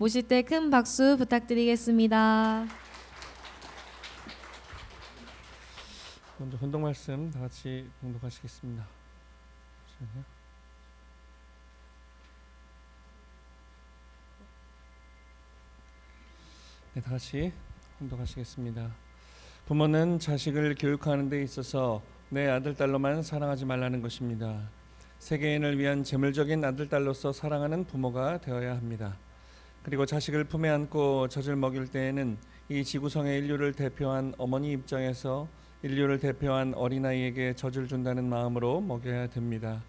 모실 때 큰 박수 부탁드리겠습니다. 먼저 헌독 말씀 다 같이 봉독하시겠습니다. 잠시만요. 네, 다 같이 헌독하시겠습니다. 부모는 자식을 교육하는 데 있어서 내 아들 딸로만 사랑하지 말라는 것입니다. 세계인을 위한 재물적인 아들 딸로서 사랑하는 부모가 되어야 합니다. 그리고 자식을 품에 안고 젖을 먹일 때에는 이 지구성의 인류를 대표한 어머니 입장에서 인류를 대표한 어린아이에게 젖을 준다는 마음으로 먹여야 됩니다.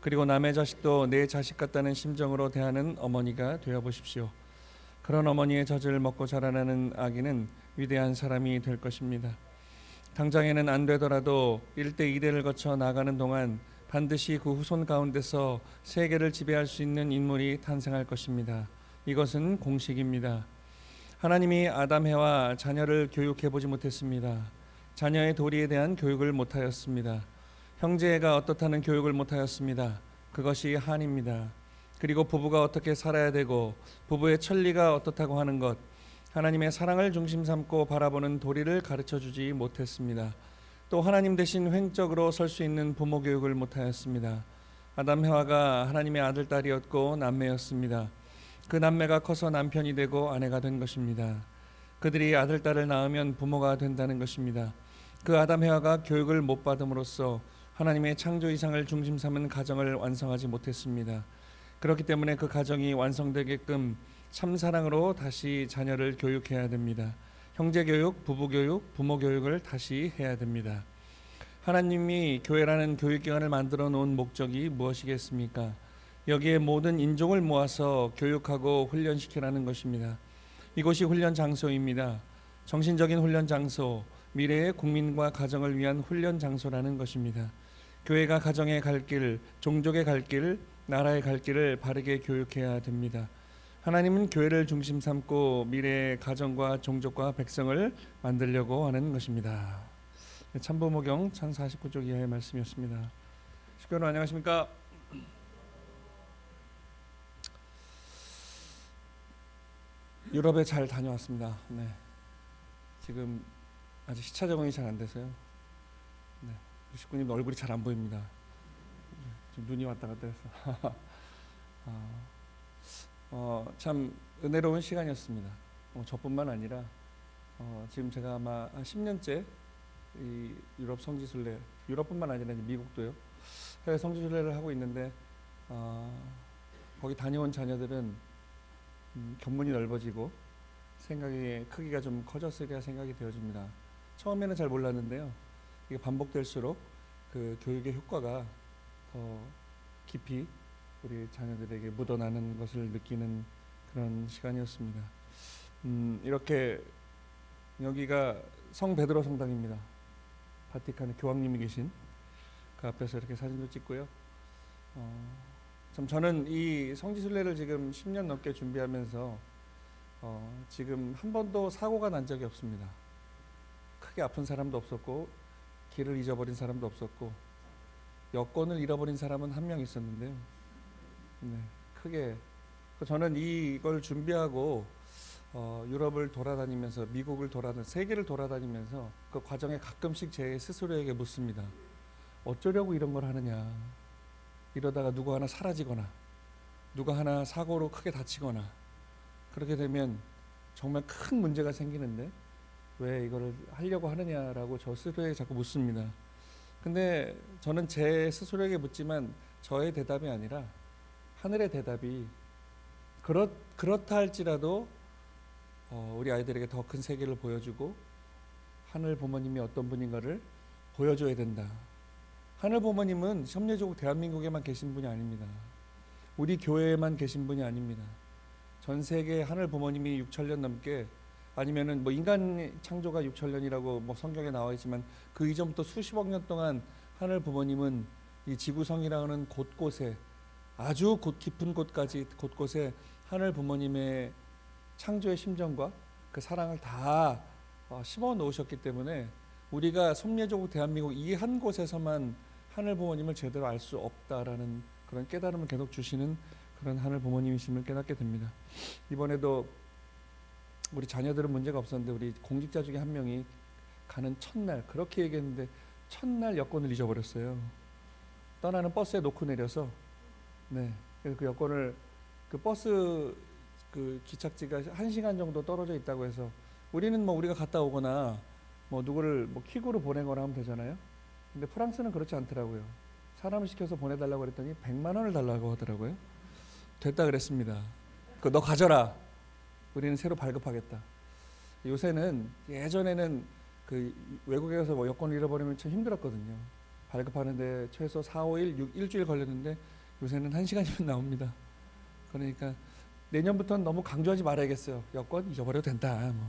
그리고 남의 자식도 내 자식 같다는 심정으로 대하는 어머니가 되어 보십시오. 그런 어머니의 젖을 먹고 자라나는 아기는 위대한 사람이 될 것입니다. 당장에는 안 되더라도 1대 2대를 거쳐 나가는 동안 반드시 그 후손 가운데서 세계를 지배할 수 있는 인물이 탄생할 것입니다. 이것은 공식입니다. 하나님이 아담 해와 자녀를 교육해 보지 못했습니다. 자녀의 도리에 대한 교육을 못하였습니다. 형제가 어떻다는 교육을 못하였습니다. 그것이 한입니다. 그리고 부부가 어떻게 살아야 되고 부부의 천리가 어떻다고 하는 것, 하나님의 사랑을 중심 삼고 바라보는 도리를 가르쳐주지 못했습니다. 또 하나님 대신 횡적으로 설 수 있는 부모 교육을 못하였습니다. 아담 해와가 하나님의 아들 딸이었고 남매였습니다. 그 남매가 커서 남편이 되고 아내가 된 것입니다. 그들이 아들 딸을 낳으면 부모가 된다는 것입니다. 그 아담 해와가 교육을 못 받음으로써 하나님의 창조 이상을 중심 삼은 가정을 완성하지 못했습니다. 그렇기 때문에 그 가정이 완성되게끔 참사랑으로 다시 자녀를 교육해야 됩니다. 형제 교육, 부부 교육, 부모 교육을 다시 해야 됩니다. 하나님이 교회라는 교육기관을 만들어 놓은 목적이 무엇이겠습니까? 여기에 모든 인종을 모아서 교육하고 훈련시키라는 것입니다. 이곳이 훈련 장소입니다. 정신적인 훈련 장소, 미래의 국민과 가정을 위한 훈련 장소라는 것입니다. 교회가 가정의 갈 길, 종족의 갈 길, 나라의 갈 길을 바르게 교육해야 됩니다. 하나님은 교회를 중심 삼고 미래의 가정과 종족과 백성을 만들려고 하는 것입니다. 참부모경 1049쪽 이하의 말씀이었습니다. 식구 여러분 안녕하십니까? 유럽에 잘 다녀왔습니다. 네. 지금 아직 시차 적응이 잘 안 돼서요. 네. 식구님 얼굴이 잘 안 보입니다. 좀 눈이 왔다 갔다 해서 참 은혜로운 시간이었습니다. 저뿐만 아니라 지금 제가 아마 한 10년째 이 유럽 성지순례, 유럽뿐만 아니라 미국도요, 해외 성지순례를 하고 있는데 거기 다녀온 자녀들은 견문이 넓어지고 생각의 크기가 좀 커졌으리라 생각이 되어집니다. 처음에는 잘 몰랐는데요, 이게 반복될수록 그 교육의 효과가 더 깊이 우리 자녀들에게 묻어나는 것을 느끼는 그런 시간이었습니다. 이렇게 여기가 성 베드로 성당입니다. 바티칸에 교황님이 계신 그 앞에서 이렇게 사진도 찍고요. 참 저는 이 성지순례를 지금 10년 넘게 준비하면서 지금 한 번도 사고가 난 적이 없습니다. 크게 아픈 사람도 없었고 길을 잊어버린 사람도 없었고 여권을 잃어버린 사람은 한 명 있었는데요. 네, 크게 저는 이걸 준비하고 유럽을 돌아다니면서 미국을 돌아다니면서 세계를 돌아다니면서 그 과정에 가끔씩 제 스스로에게 묻습니다. 어쩌려고 이런 걸 하느냐. 이러다가 누구 하나 사라지거나 누가 하나 사고로 크게 다치거나 그렇게 되면 정말 큰 문제가 생기는데 왜 이거를 하려고 하느냐라고 저 스스로에게 자꾸 묻습니다. 근데 저는 제 스스로에게 묻지만 저의 대답이 아니라 하늘의 대답이 그렇다 할지라도 우리 아이들에게 더 큰 세계를 보여주고 하늘 부모님이 어떤 분인가를 보여줘야 된다. 하늘 부모님은 협례조국 대한민국에만 계신 분이 아닙니다. 우리 교회에만 계신 분이 아닙니다. 전 세계 하늘 부모님이 6,000년 넘게, 아니면은 뭐 인간 창조가 6,000년이라고 뭐 성경에 나와 있지만 그 이전부터 수십억 년 동안 하늘 부모님은 이 지구성이라는 곳곳에, 아주 깊은 곳까지 곳곳에 하늘 부모님의 창조의 심정과 그 사랑을 다 심어 놓으셨기 때문에 우리가 섭례조국 대한민국 이 한 곳에서만 하늘 부모님을 제대로 알 수 없다라는 그런 깨달음을 계속 주시는 그런 하늘 부모님이심을 깨닫게 됩니다. 이번에도 우리 자녀들은 문제가 없었는데 우리 공직자 중에 한 명이 가는 첫날 그렇게 얘기했는데 첫날 여권을 잊어버렸어요. 떠나는 버스에 놓고 내려서 그래서 그 여권을 그 버스 그 기착지가 1시간 정도 떨어져 있다고 해서 우리는 뭐 우리가 갔다 오거나 뭐 누구를 뭐 킥으로 보내거나 하면 되잖아요. 근데 프랑스는 그렇지 않더라고요. 사람을 시켜서 보내달라고 그랬더니 100만 원을 달라고 하더라고요. 됐다 그랬습니다. 그 너 가져라. 우리는 새로 발급하겠다. 요새는 예전에는 그 외국에 가서 뭐 여권을 잃어버리면 참 힘들었거든요. 발급하는데 최소 4, 5일, 일주일 걸렸는데 요새는 1시간이면 나옵니다. 그러니까 내년부터는 너무 강조하지 말아야겠어요. 여권 잊어버려도 된다. 뭐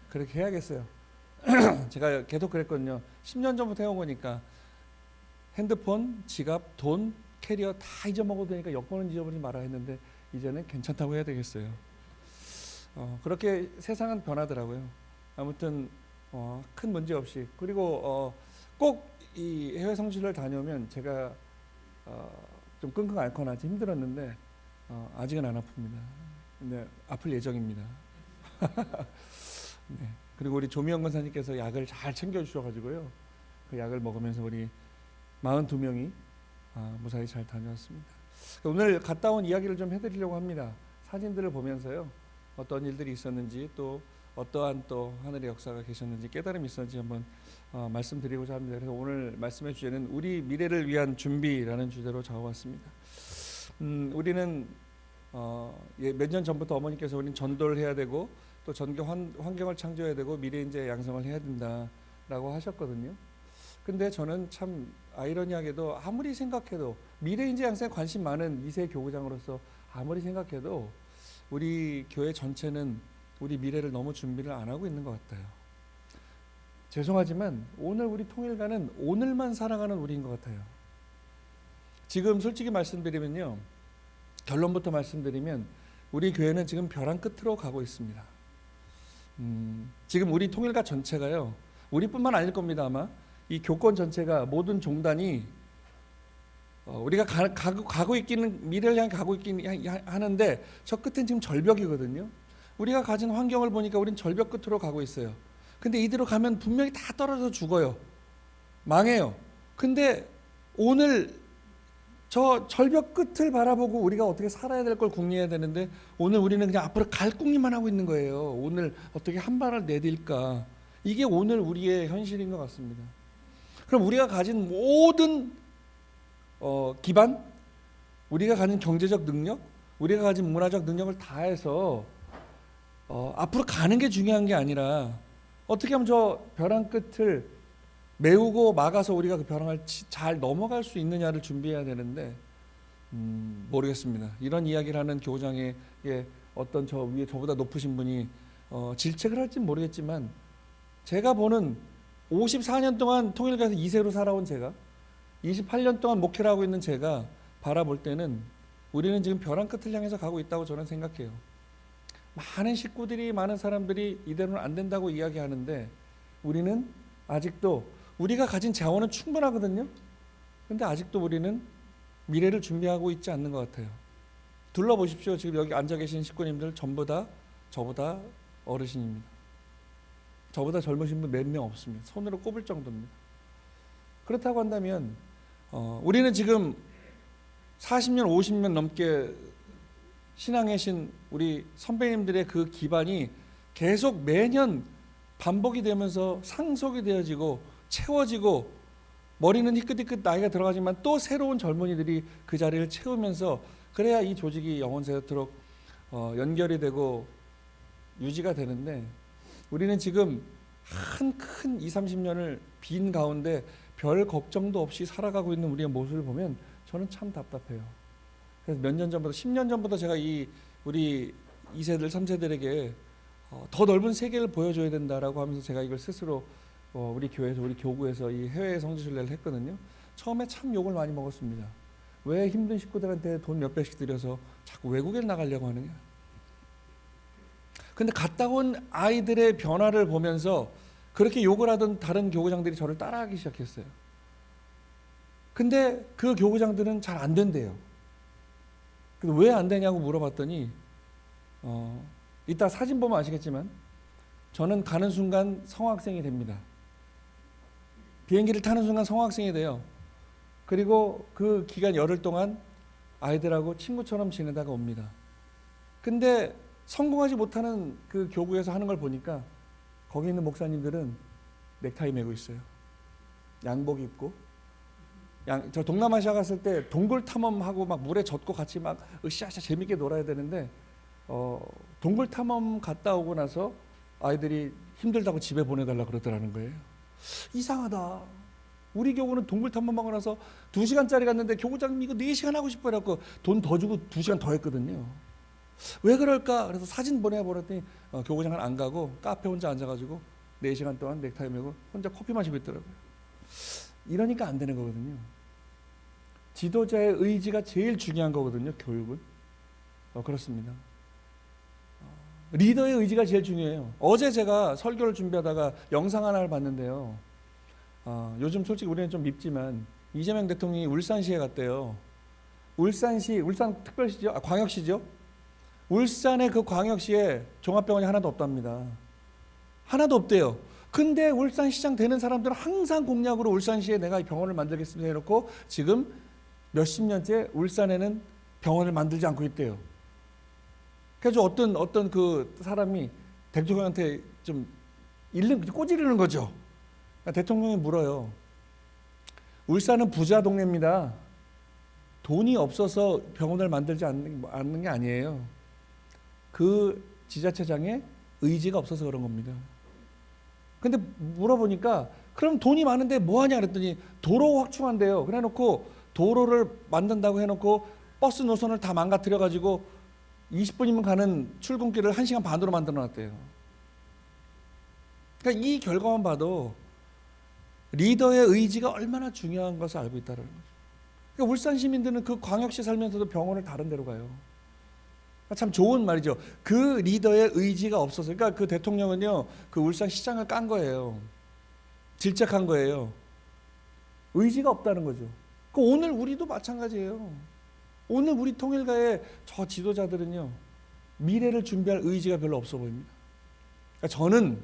그렇게 해야겠어요. 제가 계속 그랬거든요. 10년 전부터 해온 거니까 핸드폰, 지갑, 돈, 캐리어 다 잊어먹어도 되니까 여권은 잊어버리지 말아 했는데 이제는 괜찮다고 해야 되겠어요. 그렇게 세상은 변하더라고요. 아무튼 큰 문제 없이 그리고 꼭 이 해외 성지를 다녀오면 제가 좀 끙끙 앓거나 좀 힘들었는데 아직은 안 아픕니다. 근데 아플 예정입니다. 네. 그리고 우리 조미영 권사님께서 약을 잘 챙겨주셔가지고요. 그 약을 먹으면서 우리 42명이 무사히 잘 다녀왔습니다. 오늘 갔다 온 이야기를 좀 해드리려고 합니다. 사진들을 보면서요. 어떤 일들이 있었는지 또 어떠한 또 하늘의 역사가 계셨는지 깨달음이 있었는지 한번 말씀드리고자 합니다. 그래서 오늘 말씀의 주제는 우리 미래를 위한 준비라는 주제로 적어봤습니다. 우리는 몇 년 전부터 어머니께서 우리는 전도를 해야 되고 또 전교 환경을 창조해야 되고 미래인재 양성을 해야 된다라고 하셨거든요. 근데 저는 참 아이러니하게도 아무리 생각해도 미래인재 양성에 관심 많은 2세 교구장으로서 아무리 생각해도 우리 교회 전체는 우리 미래를 너무 준비를 안 하고 있는 것 같아요. 죄송하지만 오늘 우리 통일가는 오늘만 살아가는 우리인 것 같아요. 지금 솔직히 말씀드리면요. 결론부터 말씀드리면 우리 교회는 지금 벼랑 끝으로 가고 있습니다. 지금 우리 통일가 전체가요. 우리뿐만 아닐 겁니다. 아마 이 교권 전체가 모든 종단이 우리가 가고 있기는 미래를 향해 가고 있긴 하는데 저 끝엔 지금 절벽이거든요. 우리가 가진 환경을 보니까 우린 절벽 끝으로 가고 있어요. 근데 이대로 가면 분명히 다 떨어져 죽어요. 망해요. 근데 오늘 저 절벽 끝을 바라보고 우리가 어떻게 살아야 될 걸 궁리해야 되는데 오늘 우리는 그냥 앞으로 갈 궁리만 하고 있는 거예요. 오늘 어떻게 한 발을 내딜까. 이게 오늘 우리의 현실인 것 같습니다. 그럼 우리가 가진 모든 기반, 우리가 가진 경제적 능력, 우리가 가진 문화적 능력을 다해서 앞으로 가는 게 중요한 게 아니라 어떻게 하면 저 벼랑 끝을 메우고 막아서 우리가 그 벼랑을 잘 넘어갈 수 있느냐를 준비해야 되는데 모르겠습니다. 이런 이야기를 하는 교장의 어떤 저 위에 저보다 높으신 분이 질책을 할지는 모르겠지만 제가 보는 54년 동안 통일가에서 2세로 살아온 제가 28년 동안 목회를 하고 있는 제가 바라볼 때는 우리는 지금 벼랑 끝을 향해서 가고 있다고 저는 생각해요. 많은 식구들이 많은 사람들이 이대로는 안 된다고 이야기하는데 우리는 아직도 우리가 가진 자원은 충분하거든요. 그런데 아직도 우리는 미래를 준비하고 있지 않는 것 같아요. 둘러보십시오. 지금 여기 앉아 계신 식구님들 전부 다 저보다 어르신입니다. 저보다 젊으신 분 몇 명 없습니다. 손으로 꼽을 정도입니다. 그렇다고 한다면 우리는 지금 40년, 50년 넘게 신앙의 신 우리 선배님들의 그 기반이 계속 매년 반복이 되면서 상속이 되어지고 채워지고 머리는 희끗희끗 나이가 들어가지만 또 새로운 젊은이들이 그 자리를 채우면서 그래야 이 조직이 영원세토록 연결이 되고 유지가 되는데 우리는 지금 큰 20, 30년을 빈 가운데 별 걱정도 없이 살아가고 있는 우리의 모습을 보면 저는 참 답답해요. 그래서 몇 년 전부터 10년 전부터 제가 우리 2세들 3세들에게 더 넓은 세계를 보여줘야 된다라고 하면서 제가 이걸 스스로 우리 교회에서 우리 교구에서 이 해외 성지순례를 했거든요. 처음에 참 욕을 많이 먹었습니다. 왜 힘든 식구들한테 돈 몇백씩 들여서 자꾸 외국에 나가려고 하느냐. 근데 갔다 온 아이들의 변화를 보면서 그렇게 욕을 하던 다른 교구장들이 저를 따라하기 시작했어요. 근데 그 교구장들은 잘 안 된대요. 그래서 왜 안 되냐고 물어봤더니 이따 사진 보면 아시겠지만 저는 가는 순간 성학생이 됩니다. 비행기를 타는 순간 성학생이 돼요. 그리고 그 기간 열흘 동안 아이들하고 친구처럼 지내다가 옵니다. 근데 성공하지 못하는 그 교구에서 하는 걸 보니까 거기 있는 목사님들은 넥타이 메고 있어요. 양복 입고. 저 동남아시아 갔을 때 동굴 탐험하고 막 물에 젖고 같이 막 으쌰으쌰 재밌게 놀아야 되는데 동굴 탐험 갔다 오고 나서 아이들이 힘들다고 집에 보내달라 그러더라는 거예요. 이상하다. 우리 교구는 동굴 탐험하고 나서 2시간짜리 갔는데 교구장님 이거 4시간 하고 싶어 해갖고 돈 더 주고 2시간 더 했거든요. 왜 그럴까? 그래서 사진 보내버렸더니 교구장은 안 가고 카페 혼자 앉아가지고 4시간 동안 넥타이 메고 혼자 커피 마시고 있더라고요. 이러니까 안 되는 거거든요. 지도자의 의지가 제일 중요한 거거든요. 교육은. 그렇습니다. 리더의 의지가 제일 중요해요. 어제 제가 설교를 준비하다가 영상 하나를 봤는데요. 요즘 솔직히 우리는 좀 밉지만 이재명 대통령이 울산시에 갔대요. 울산시, 울산 특별시죠? 광역시죠? 울산의 그 광역시에 종합병원이 하나도 없답니다. 하나도 없대요. 근데 울산시장 되는 사람들은 항상 공약으로 울산시에 내가 병원을 만들겠습니다 해놓고 지금 몇십 년째 울산에는 병원을 만들지 않고 있대요. 그래서 어떤 그 사람이 대통령한테 좀 꼬지르는 거죠. 대통령이 물어요. 울산은 부자 동네입니다. 돈이 없어서 병원을 만들지 않는 게 아니에요. 그 지자체장의 의지가 없어서 그런 겁니다. 근데 물어보니까 그럼 돈이 많은데 뭐 하냐 그랬더니 도로 확충한대요. 그래 놓고 도로를 만든다고 해놓고 버스 노선을 다 망가뜨려 가지고 20분이면 가는 출근길을 1시간 반으로 만들어 놨대요. 그러니까 이 결과만 봐도 리더의 의지가 얼마나 중요한 것을 알고 있다는 거죠. 그러니까 울산 시민들은 그 광역시 살면서도 병원을 다른 데로 가요. 참 좋은 말이죠. 그 리더의 의지가 없어서, 그러니까 그 대통령은요, 그 울산 시장을 깐 거예요. 질책한 거예요. 의지가 없다는 거죠. 오늘 우리도 마찬가지예요. 오늘 우리 통일가의 저 지도자들은요, 미래를 준비할 의지가 별로 없어 보입니다. 그러니까 저는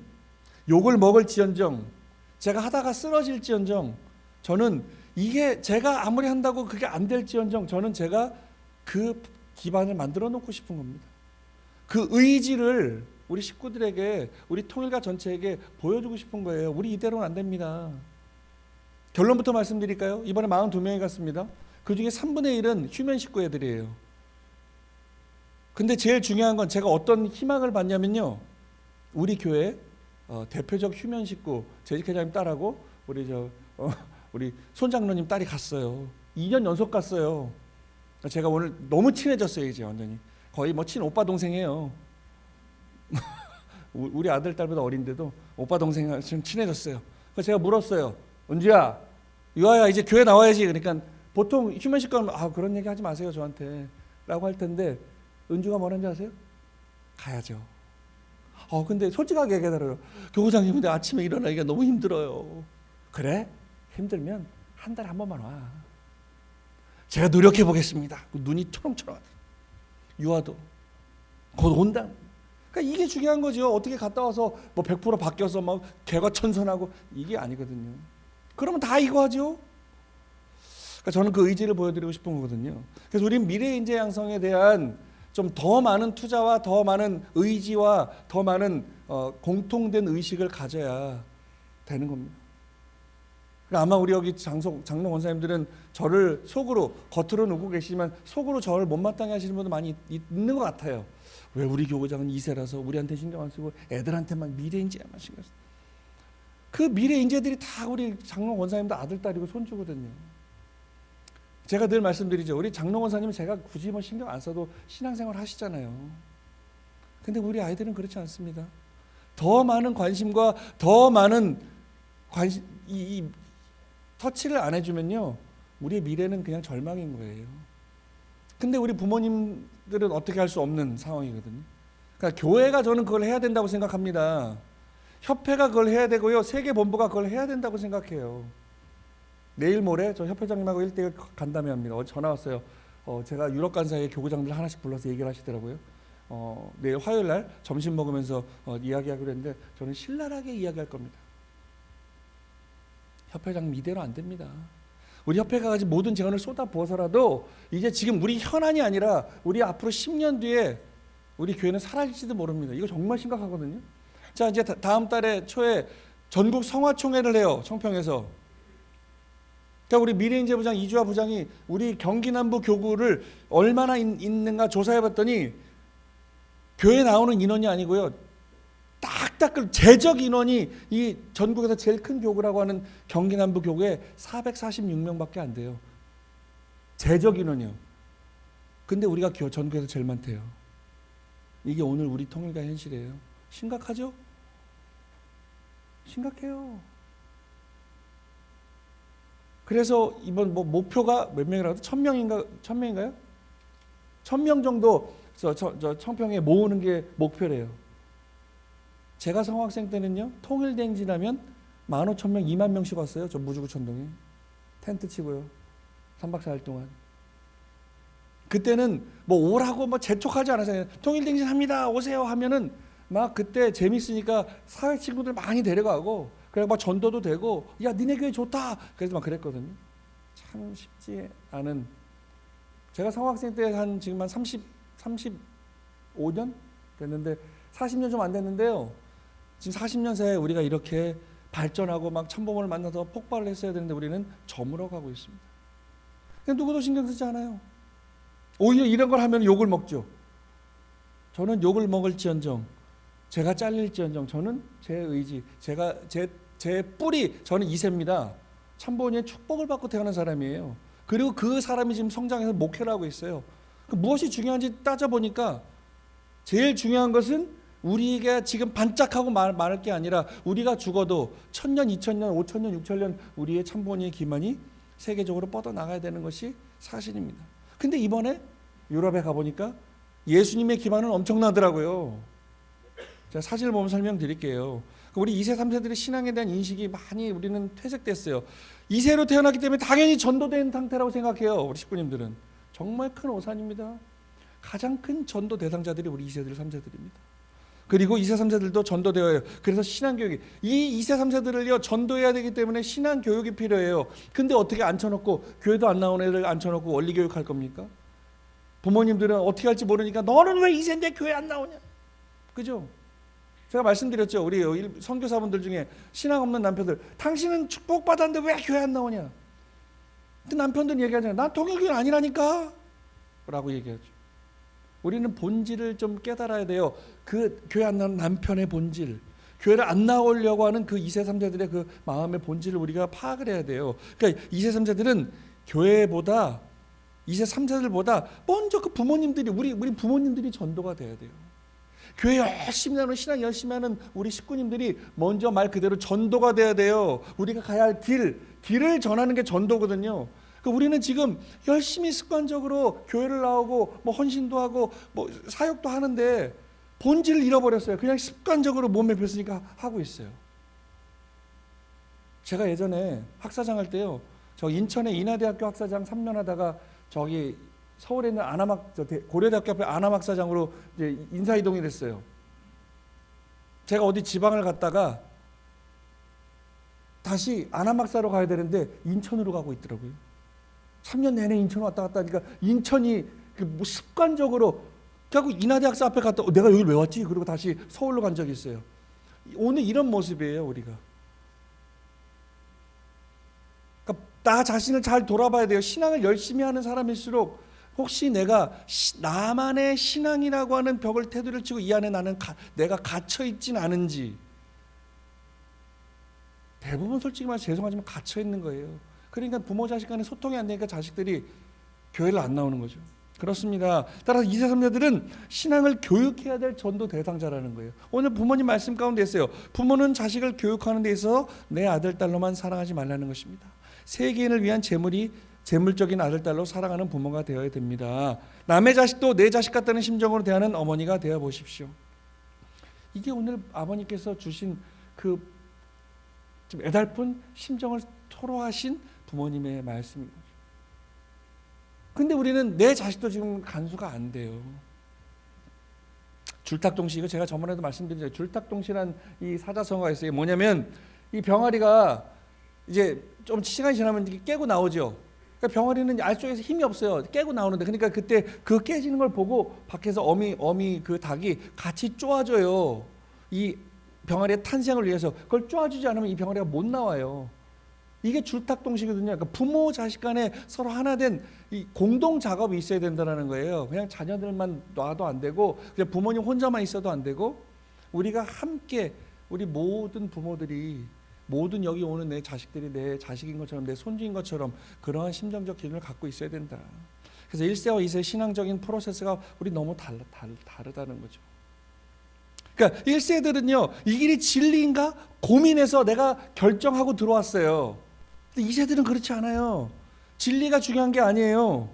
욕을 먹을지언정, 제가 하다가 쓰러질지언정, 저는 이게 제가 아무리 한다고 그게 안 될지언정, 저는 제가 그 기반을 만들어 놓고 싶은 겁니다. 그 의지를 우리 식구들에게, 우리 통일가 전체에게 보여주고 싶은 거예요. 우리 이대로는 안 됩니다. 결론부터 말씀드릴까요? 이번에 42명이 갔습니다. 그 중에 3분의 1은 휴면 식구 애들이에요. 근데 제일 중요한 건 제가 어떤 희망을 봤냐면요, 우리 교회 대표적 휴면 식구 재직회장님 딸하고 우리 손장로님 딸이 갔어요. 2년 연속 갔어요. 제가 오늘 너무 친해졌어요. 이제 완전히 거의 뭐 친오빠 동생이에요. 우리 아들 딸보다 어린데도 오빠 동생이랑 친해졌어요. 그래서 제가 물었어요. 은주야, 유아야, 이제 교회 나와야지. 그러니까 보통 휴면 식구는 그런 얘기 하지 마세요 저한테 라고 할 텐데, 은주가 뭐라는지 아세요? 가야죠. 근데 솔직하게 얘기하더라고요. 교구장님, 근데 아침에 일어나기가 너무 힘들어요. 그래? 힘들면 한 달에 한 번만 와. 제가 노력해 보겠습니다. 눈이 초롱초롱하다. 유아도 곧 온다. 그러니까 이게 중요한 거죠. 어떻게 갔다 와서 뭐 100% 바뀌어서 막 개과천선하고 이게 아니거든요. 그러면 다 이거 하죠. 그러니까 저는 그 의지를 보여드리고 싶은 거거든요. 그래서 우리는 미래 인재 양성에 대한 좀 더 많은 투자와 더 많은 의지와 더 많은 공통된 의식을 가져야 되는 겁니다. 그러니까 아마 우리 여기 장로 권사님들은 저를 속으로, 겉으로는 웃고 계시지만 속으로 저를 못마땅해 하시는 분도 많이 있는 것 같아요. 왜 우리 교구장은 2세라서 우리한테 신경 안 쓰고 애들한테만 미래 인재만 신경 쓰고. 그 미래 인재들이 다 우리 장로 권사님들 아들, 딸이고 손주거든요. 제가 늘 말씀드리죠. 우리 장로 권사님은 제가 굳이 뭐 신경 안 써도 신앙생활 하시잖아요. 근데 우리 아이들은 그렇지 않습니다. 더 많은 관심과 더 많은 터치를 안 해주면요, 우리의 미래는 그냥 절망인 거예요. 근데 우리 부모님들은 어떻게 할 수 없는 상황이거든요. 그러니까 교회가 저는 그걸 해야 된다고 생각합니다. 협회가 그걸 해야 되고요, 세계본부가 그걸 해야 된다고 생각해요. 내일 모레 저 협회장님하고 1대1 간담회 합니다. 전화 왔어요. 제가 유럽 간 사이에 교구장들 하나씩 불러서 얘기를 하시더라고요. 내일 화요일 날 점심 먹으면서 이야기하기로 했는데 저는 신랄하게 이야기할 겁니다. 협회장 이대로 안 됩니다. 우리 협회가 가진 모든 재원을 쏟아 부어서라도 이제 지금 우리 현안이 아니라 우리 앞으로 10년 뒤에 우리 교회는 사라질지도 모릅니다. 이거 정말 심각하거든요. 자, 이제 다음 달에 초에 전국 성화총회를 해요. 청평에서. 그러니까 우리 미래인재 부장 이주아 부장이 우리 경기 남부 교구를 얼마나 있는가 조사해봤더니 교회 나오는 인원이 아니고요. 딱딱 재적 인원이 이 전국에서 제일 큰 교구라고 하는 경기 남부 교구에 446명밖에 안 돼요. 재적 인원이요. 근데 우리가 전국에서 제일 많대요. 이게 오늘 우리 통일가 현실이에요. 심각하죠? 심각해요. 그래서 이번 목표가 몇 명이라고 1000명인가요? 1000명 정도 저 청평에 모으는 게 목표래요. 제가 성학생 때는요, 통일대행진하면 15,000명, 2만 명씩 왔어요. 저 무주구천동에 텐트 치고요, 3박 4일 동안. 그때는 오라고 재촉하지 않았어요. 통일대행진 합니다, 오세요 하면은 막 그때 재밌으니까 사회 친구들 많이 데려가고, 그래 막 전도도 되고, 야 니네 교회 좋다, 그래서 막 그랬거든요. 참 쉽지 않은. 제가 성학생 때 지금 한 35년 됐는데 40년 좀 안 됐는데요. 지금 40년 사이에 우리가 이렇게 발전하고 막 참범을 만나서 폭발을 했어야 되는데 우리는 저물어 가고 있습니다. 근데 누구도 신경 쓰지 않아요. 오히려 이런 걸 하면 욕을 먹죠. 저는 욕을 먹을지언정, 제가 잘릴지언정, 저는 제 의지, 제 뿌리, 저는 2세입니다. 참본이의 축복을 받고 태어난 사람이에요. 그리고 그 사람이 지금 성장해서 목회를 하고 있어요. 무엇이 중요한지 따져보니까 제일 중요한 것은 우리가 지금 반짝하고 말할 게 아니라 우리가 죽어도 1000년, 2000년, 5000년, 6000년 우리의 참본이의 기만이 세계적으로 뻗어나가야 되는 것이 사실입니다. 근데 이번에 유럽에 가보니까 예수님의 기만은 엄청나더라고요. 제가 사진을 보면 설명드릴게요. 우리 2세, 3세들의 신앙에 대한 인식이 많이 우리는 퇴색됐어요. 2세로 태어났기 때문에 당연히 전도된 상태라고 생각해요. 우리 식구님들은. 정말 큰 오산입니다. 가장 큰 전도 대상자들이 우리 2세들, 3세들입니다. 그리고 2세, 3세들도 전도되어요. 그래서 신앙교육이, 이 2세, 3세들을요 전도해야 되기 때문에 신앙교육이 필요해요. 근데 어떻게 앉혀놓고, 교회도 안 나오는 애들 앉혀놓고 원리교육 할 겁니까? 부모님들은 어떻게 할지 모르니까 너는 왜 2세인데 교회 안 나오냐, 그죠? 제가 말씀드렸죠. 우리 선교사분들 중에 신앙 없는 남편들, 당신은 축복받았는데 왜 교회 안 나오냐. 근데 남편들은 얘기하잖아요. 난 통일교회 아니라니까 라고 얘기하죠. 우리는 본질을 좀 깨달아야 돼요. 그 교회 안 나오는 남편의 본질, 교회를 안 나오려고 하는 그 2세 3세들의 그 마음의 본질을 우리가 파악을 해야 돼요. 그러니까 2세 3세들은 교회보다, 2세 3세들보다 먼저 그 부모님들이, 우리 부모님들이 전도가 돼야 돼요. 교회 열심히 하는, 신앙 열심히 하는 우리 식구님들이 먼저 말 그대로 전도가 돼야 돼요. 우리가 가야 할 길을 전하는 게 전도거든요. 우리는 지금 열심히 습관적으로 교회를 나오고 헌신도 하고 사역도 하는데 본질을 잃어버렸어요. 그냥 습관적으로 몸에 뱄으니까 하고 있어요. 제가 예전에 학사장 할 때요, 저 인천의 인하대학교 학사장 3년 하다가 저기 서울에 있는 고려대학교 앞에 안암학사장으로 이제 인사이동이 됐어요. 제가 어디 지방을 갔다가 다시 안암학사로 가야 되는데 인천으로 가고 있더라고요. 3년 내내 인천 왔다 갔다 하니까 인천이 습관적으로, 결국 인하대학사 앞에 갔다 내가 여기 왜 왔지? 그리고 다시 서울로 간 적이 있어요. 오늘 이런 모습이에요, 우리가. 그러니까 나 자신을 잘 돌아봐야 돼요. 신앙을 열심히 하는 사람일수록 혹시 내가 나만의 신앙이라고 하는 벽을 테두리를 치고 이 안에 내가 갇혀 있진 않은지. 대부분 솔직히 말해서 죄송하지만 갇혀 있는 거예요. 그러니까 부모 자식 간에 소통이 안 되니까 자식들이 교회를 안 나오는 거죠. 그렇습니다. 따라서 2세 3세들은 신앙을 교육해야 될 전도 대상자라는 거예요. 오늘 부모님 말씀 가운데 있어요. 부모는 자식을 교육하는 데 있어서 내 아들 딸로만 사랑하지 말라는 것입니다. 세계인을 위한 재물적인 아들 딸로 사랑하는 부모가 되어야 됩니다. 남의 자식도 내 자식 같다는 심정으로 대하는 어머니가 되어 보십시오. 이게 오늘 아버님께서 주신 그 좀 애달픈 심정을 토로하신 부모님의 말씀입니다. 근데 우리는 내 자식도 지금 간수가 안 돼요. 줄탁동시, 이거 제가 저번에도 말씀드렸죠. 줄탁동시란 이 사자성어가 있어요. 뭐냐면 이 병아리가 이제 좀 시간이 지나면 이게 깨고 나오죠. 그러니까 병아리는 알 속에서 힘이 없어요. 깨고 나오는데, 그러니까 그때 그 깨지는 걸 보고 밖에서 어미 그 닭이 같이 쪼아줘요. 이 병아리의 탄생을 위해서. 그걸 쪼아주지 않으면 이 병아리가 못 나와요. 이게 줄탁동시거든요. 그러니까 부모 자식 간에 서로 하나 된 이 공동 작업이 있어야 된다는 거예요. 그냥 자녀들만 놔도 안 되고, 그냥 부모님 혼자만 있어도 안 되고, 우리가 함께, 우리 모든 부모들이, 모든 여기 오는 내 자식들이 내 자식인 것처럼, 내 손주인 것처럼 그러한 심정적 기준을 갖고 있어야 된다. 그래서 1세와 2세 신앙적인 프로세스가 우리 너무 다르다는 거죠. 그러니까 1세들은요, 이 길이 진리인가 고민해서 내가 결정하고 들어왔어요. 근데 2세들은 그렇지 않아요. 진리가 중요한 게 아니에요.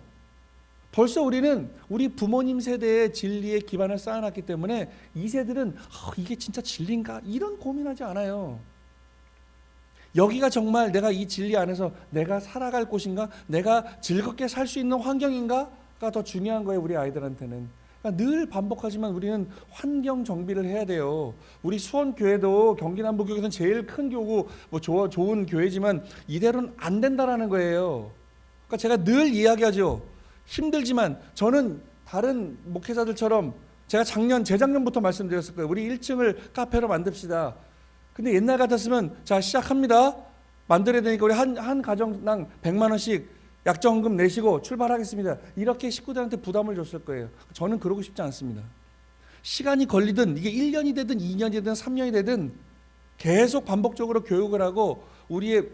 벌써 우리는 우리 부모님 세대의 진리의 기반을 쌓아놨기 때문에 2세들은 이게 진짜 진리인가 이런 고민하지 않아요. 여기가 정말 내가 이 진리 안에서 내가 살아갈 곳인가, 내가 즐겁게 살 수 있는 환경인가가 더 중요한 거예요. 우리 아이들한테는. 그러니까 늘 반복하지만 우리는 환경 정비를 해야 돼요. 우리 수원교회도 경기남부교회는 제일 큰 교구, 좋은 교회지만 이대로는 안 된다라는 거예요. 그러니까 제가 늘 이야기하죠. 힘들지만 저는 다른 목회자들처럼 제가 재작년부터 말씀드렸을 거예요. 우리 1층을 카페로 만듭시다. 근데 옛날 같았으면 자 시작합니다. 만들어야 되니까 우리 한 가정당 100만 원씩 약정금 내시고 출발하겠습니다. 이렇게 식구들한테 부담을 줬을 거예요. 저는 그러고 싶지 않습니다. 시간이 걸리든 이게 1년이 되든 2년이 되든 3년이 되든 계속 반복적으로 교육을 하고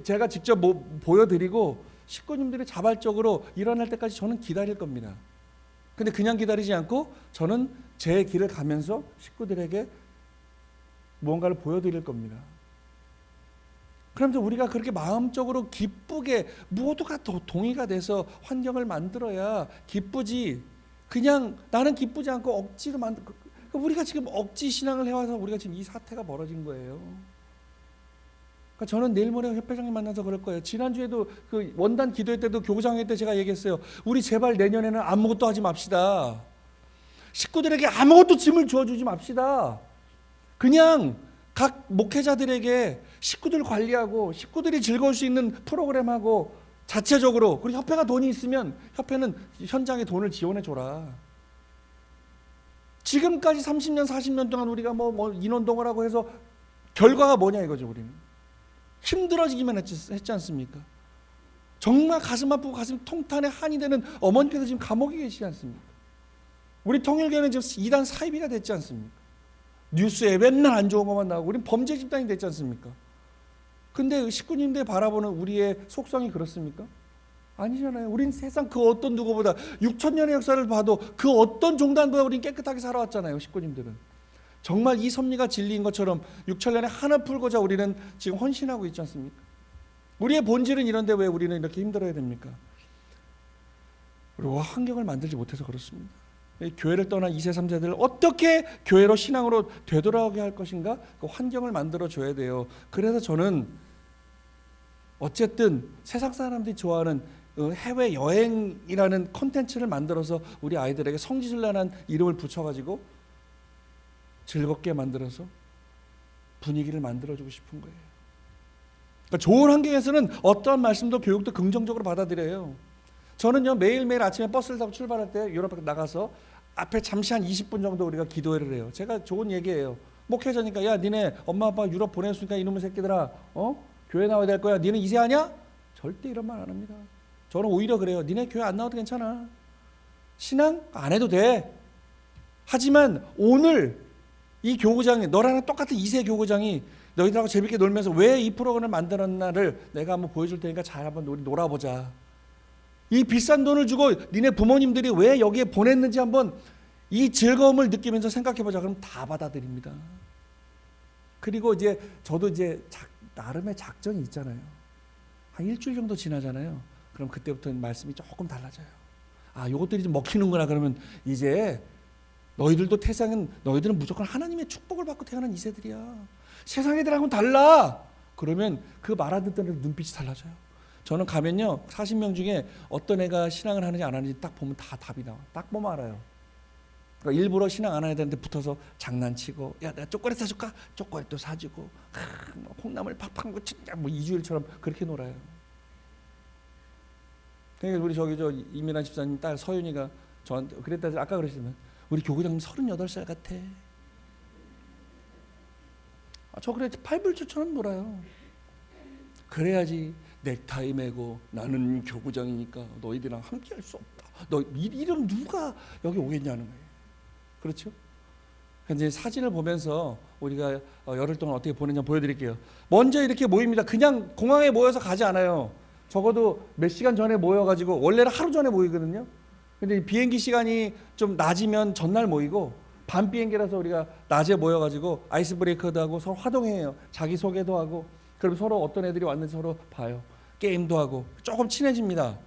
제가 직접 보여드리고 식구님들이 자발적으로 일어날 때까지 저는 기다릴 겁니다. 근데 그냥 기다리지 않고 저는 제 길을 가면서 식구들에게 무언가를 보여드릴 겁니다. 그러면서 우리가 그렇게 마음적으로 기쁘게 모두가 동의가 돼서 환경을 만들어야 기쁘지, 그냥 나는 기쁘지 않고 억지로 우리가 지금 억지 신앙을 해와서 우리가 지금 이 사태가 벌어진 거예요. 그러니까 저는 내일 모레 협회장님 만나서 그럴 거예요. 지난주에도 그 원단 기도회 때도 교구장회 때 제가 얘기했어요. 우리 제발 내년에는 아무것도 하지 맙시다. 식구들에게 아무것도 짐을 주어주지 맙시다. 그냥 각 목회자들에게 식구들 관리하고 식구들이 즐거울 수 있는 프로그램하고 자체적으로, 그리고 협회가 돈이 있으면 협회는 현장에 돈을 지원해 줘라. 지금까지 30년 40년 동안 우리가 뭐 인원동을 하고 해서 결과가 뭐냐 이거죠. 우리는 힘들어지기만 했지 않습니까? 정말 가슴 아프고 가슴 통탄에 한이 되는 어머니께서 지금 감옥에 계시지 않습니까? 우리 통일교회는 지금 이단 사이비가 됐지 않습니까? 뉴스에 맨날 안 좋은 것만 나오고 우린 범죄 집단이 됐지 않습니까? 근데 식구님들 바라보는 우리의 속성이 그렇습니까? 아니잖아요. 우린 세상 그 어떤 누구보다 6,000년의 역사를 봐도 그 어떤 종단보다 우린 깨끗하게 살아왔잖아요. 식구님들은. 정말 이 섭리가 진리인 것처럼 6,000년에 하나 풀고자 우리는 지금 헌신하고 있지 않습니까? 우리의 본질은 이런데 왜 우리는 이렇게 힘들어야 됩니까? 우리가 환경을 만들지 못해서 그렇습니다. 교회를 떠난 2세 3세들을 어떻게 교회로 신앙으로 되돌아오게 할 것인가, 그 환경을 만들어 줘야 돼요. 그래서 저는 어쨌든 세상 사람들이 좋아하는 해외 여행이라는 콘텐츠를 만들어서 우리 아이들에게 성지순례라는 이름을 붙여가지고 즐겁게 만들어서 분위기를 만들어주고 싶은 거예요. 그러니까 좋은 환경에서는 어떠한 말씀도 교육도 긍정적으로 받아들여요. 저는요 매일매일 아침에 버스를 타고 출발할 때 유럽 밖에 나가서 앞에 잠시 한 20분 정도 우리가 기도회를 해요. 제가 좋은 얘기예요. 목회자니까 야 니네 엄마 아빠 유럽 보냈으니까 이놈의 새끼들아 교회 나와야 될 거야. 니는 2세 하냐? 절대 이런 말 안 합니다. 저는 오히려 그래요. 니네 교회 안 나와도 괜찮아. 신앙 안 해도 돼. 하지만 오늘 이 교구장이 너랑 똑같은 2세 교구장이 너희들하고 재밌게 놀면서 왜 이 프로그램을 만들었나를 내가 한번 보여줄 테니까 잘 한번 우리 놀아보자. 이 비싼 돈을 주고 니네 부모님들이 왜 여기에 보냈는지 한번 이 즐거움을 느끼면서 생각해보자. 그럼 다 받아들입니다. 그리고 이제 저도 이제 나름의 작전이 있잖아요. 한 일주일 정도 지나잖아요. 그럼 그때부터는 말씀이 조금 달라져요. 아, 요것들이 좀 먹히는구나. 그러면 이제 너희들도 너희들은 무조건 하나님의 축복을 받고 태어난 2세들이야. 세상 애들하고는 달라. 그러면 그 말 안 듣던 애들 눈빛이 달라져요. 저는 가면요 40명 중에 어떤 애가 신앙을 하는지 안 하는지 딱 보면 다 답이 나와. 딱 보면 알아요. 그러니까 일부러 신앙 안 해야 되는데 붙어서 장난치고, 야 내가 초콜릿 사줄까? 초콜릿도 사주고, 뭐 콩나물 팍팍 뭐 진짜 뭐 이주일처럼 그렇게 놀아요. 그러니까 우리 저 이민아 집사님 딸 서윤이가 저한테 그랬다. 아까 그러시면 우리 교구장님 38살 같아. 저 그래 팔불출처럼 놀아요. 그래야지 넥타이 매고 나는 교구장이니까 너희들이랑 함께할 수 없다. 너 이름 누가 여기 오겠냐는 거예요. 그렇죠? 이제 사진을 보면서 우리가 열흘 동안 어떻게 보냈냐 보여드릴게요. 먼저 이렇게 모입니다. 그냥 공항에 모여서 가지 않아요. 적어도 몇 시간 전에 모여가지고 원래는 하루 전에 모이거든요. 근데 비행기 시간이 좀 낮으면 전날 모이고 밤 비행기라서 우리가 낮에 모여가지고 아이스 브레이커도 하고 서로 화동해요. 자기 소개도 하고 그럼 서로 어떤 애들이 왔는지 서로 봐요. 게임도 하고 조금 친해집니다.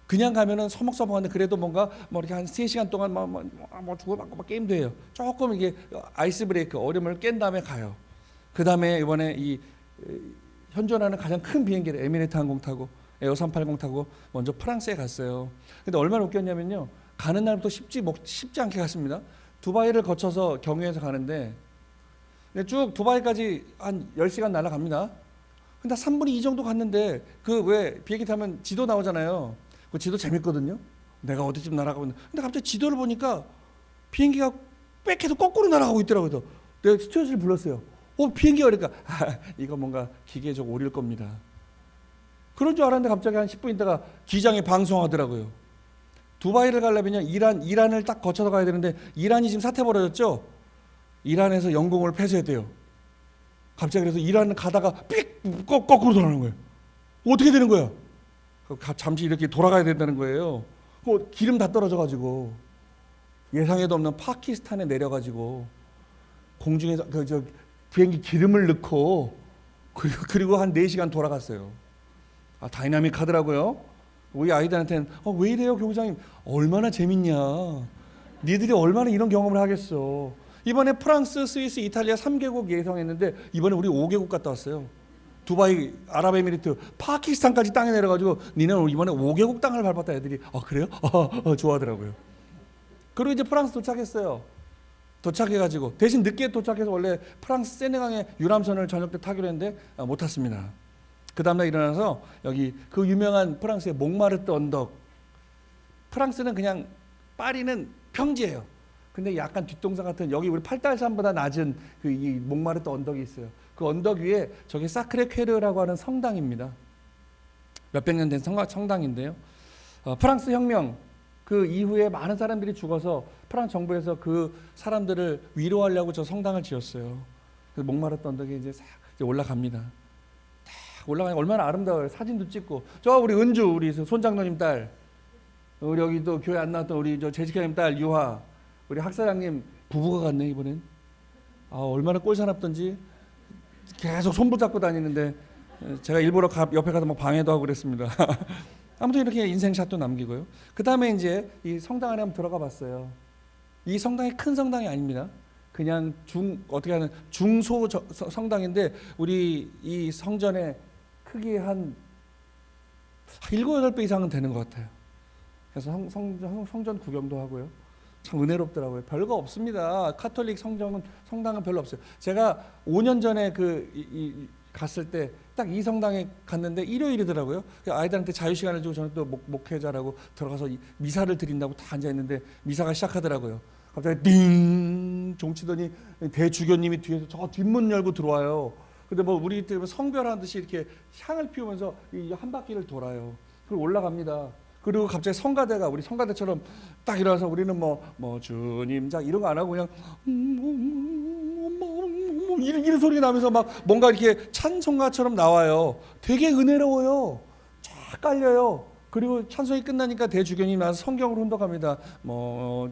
그냥 가면은 서먹서먹한데 그래도 뭔가 뭐 이렇게 한 3시간 동안 뭐 주고받고 막 게임도 해요. 조금 이게 아이스 브레이크 어려움을 깬 다음에 가요. 그 다음에 이번에 이 현존하는 가장 큰 비행기를 에미레이트 항공 타고 에어 380 타고 먼저 프랑스에 갔어요. 근데 얼마나 웃겼냐면요. 가는 날부터 쉽지 않게 갔습니다. 두바이를 거쳐서 경유해서 가는데 쭉 두바이까지 한 10시간 날아갑니다. 근데 3분의 2 정도 갔는데 그 왜 비행기 타면 지도 나오잖아요. 그 지도 재밌거든요. 내가 어디쯤 날아가고 있는데 근데 갑자기 지도를 보니까 비행기가 빽해서 거꾸로 날아가고 있더라고요. 그래서 내가 스튜어디스를 불렀어요. 비행기가 그러니까 이거 뭔가 기계적 오류일 겁니다. 그런 줄 알았는데 갑자기 한 10분 있다가 기장이 방송하더라고요. 두바이를 가려면요 이란을 딱 거쳐서 가야 되는데 이란이 지금 사태 벌어졌죠. 이란에서 영공을 폐쇄했대요. 갑자기 그래서 이란 가다가 삑 거꾸로 돌아가는 거예요. 어떻게 되는 거야? 잠시 이렇게 돌아가야 된다는 거예요. 기름 다 떨어져가지고 예상에도 없는 파키스탄에 내려가지고 공중에서 비행기 기름을 넣고 그리고 한 4시간 돌아갔어요. 다이나믹하더라고요. 우리 아이들한테는 왜 이래요 교구장님? 얼마나 재밌냐. 니들이 얼마나 이런 경험을 하겠어. 이번에 프랑스, 스위스, 이탈리아 3개국 예상했는데 이번에 우리 5개국 갔다 왔어요. 두바이, 아랍에미리트, 파키스탄까지 땅에 내려가지고 니네는 이번에 5개국 땅을 밟았다. 애들이 그래요? 좋아하더라고요. 그리고 이제 프랑스 도착했어요. 도착해가지고 대신 늦게 도착해서 원래 프랑스 세네강의 유람선을 저녁 때 타기로 했는데 못 탔습니다. 그 다음날 일어나서 여기 그 유명한 프랑스의 몽마르트 언덕. 프랑스는 그냥 파리는 평지예요. 근데 약간 뒷동산 같은 여기 우리 팔달산보다 낮은 그 이 몽마르트 언덕이 있어요. 그 언덕 위에 저기 사크레 퀘르라고 하는 성당입니다. 몇백 년 된 성당인데요. 프랑스 혁명 그 이후에 많은 사람들이 죽어서 프랑스 정부에서 그 사람들을 위로하려고 저 성당을 지었어요. 그래서 몽마르트 언덕에 이제 올라갑니다. 올라가니 얼마나 아름다워요. 사진도 찍고 저 우리 은주 우리 손장로님 딸, 우리 여기 또 교회 안 나왔던 우리 저 제지카님 딸 유화, 우리 학사장님 부부가 갔네 이번엔. 얼마나 꼴사납던지 계속 손붙잡고 다니는데 제가 일부러 옆에 가서 막 방해도 하고 그랬습니다. 아무튼 이렇게 인생샷도 남기고요. 그 다음에 이제 이 성당 안에 한번 들어가 봤어요. 이 성당이 큰 성당이 아닙니다. 그냥 어떻게 하는 중소 성당인데 우리 이 성전의 크기 한 7, 8배 이상은 되는 것 같아요. 그래서 성전 구경도 하고요. 참 은혜롭더라고요. 별거 없습니다. 카톨릭 성당은 별로 없어요. 제가 5년 전에 갔을 때 딱 이 성당에 갔는데 일요일이더라고요. 아이들한테 자유시간을 주고 저는 또 목회자라고 들어가서 미사를 드린다고 다 앉아있는데 미사가 시작하더라고요. 갑자기 띵 종치더니 대주교님이 뒤에서 저 뒷문 열고 들어와요. 근데 뭐 우리 때 성별하는 듯이 이렇게 향을 피우면서 한 바퀴를 돌아요. 그리고 올라갑니다. 그리고 갑자기 성가대가 우리 성가대처럼 딱 일어나서 우리는 뭐 주님 자 이런 거 안 하고 그냥 이런 소리 나면서 막 뭔가 이렇게 찬송가처럼 나와요. 되게 은혜로워요. 쫙 깔려요. 그리고 찬송이 끝나니까 대주교님 나와서 성경을 혼독합니다. 뭐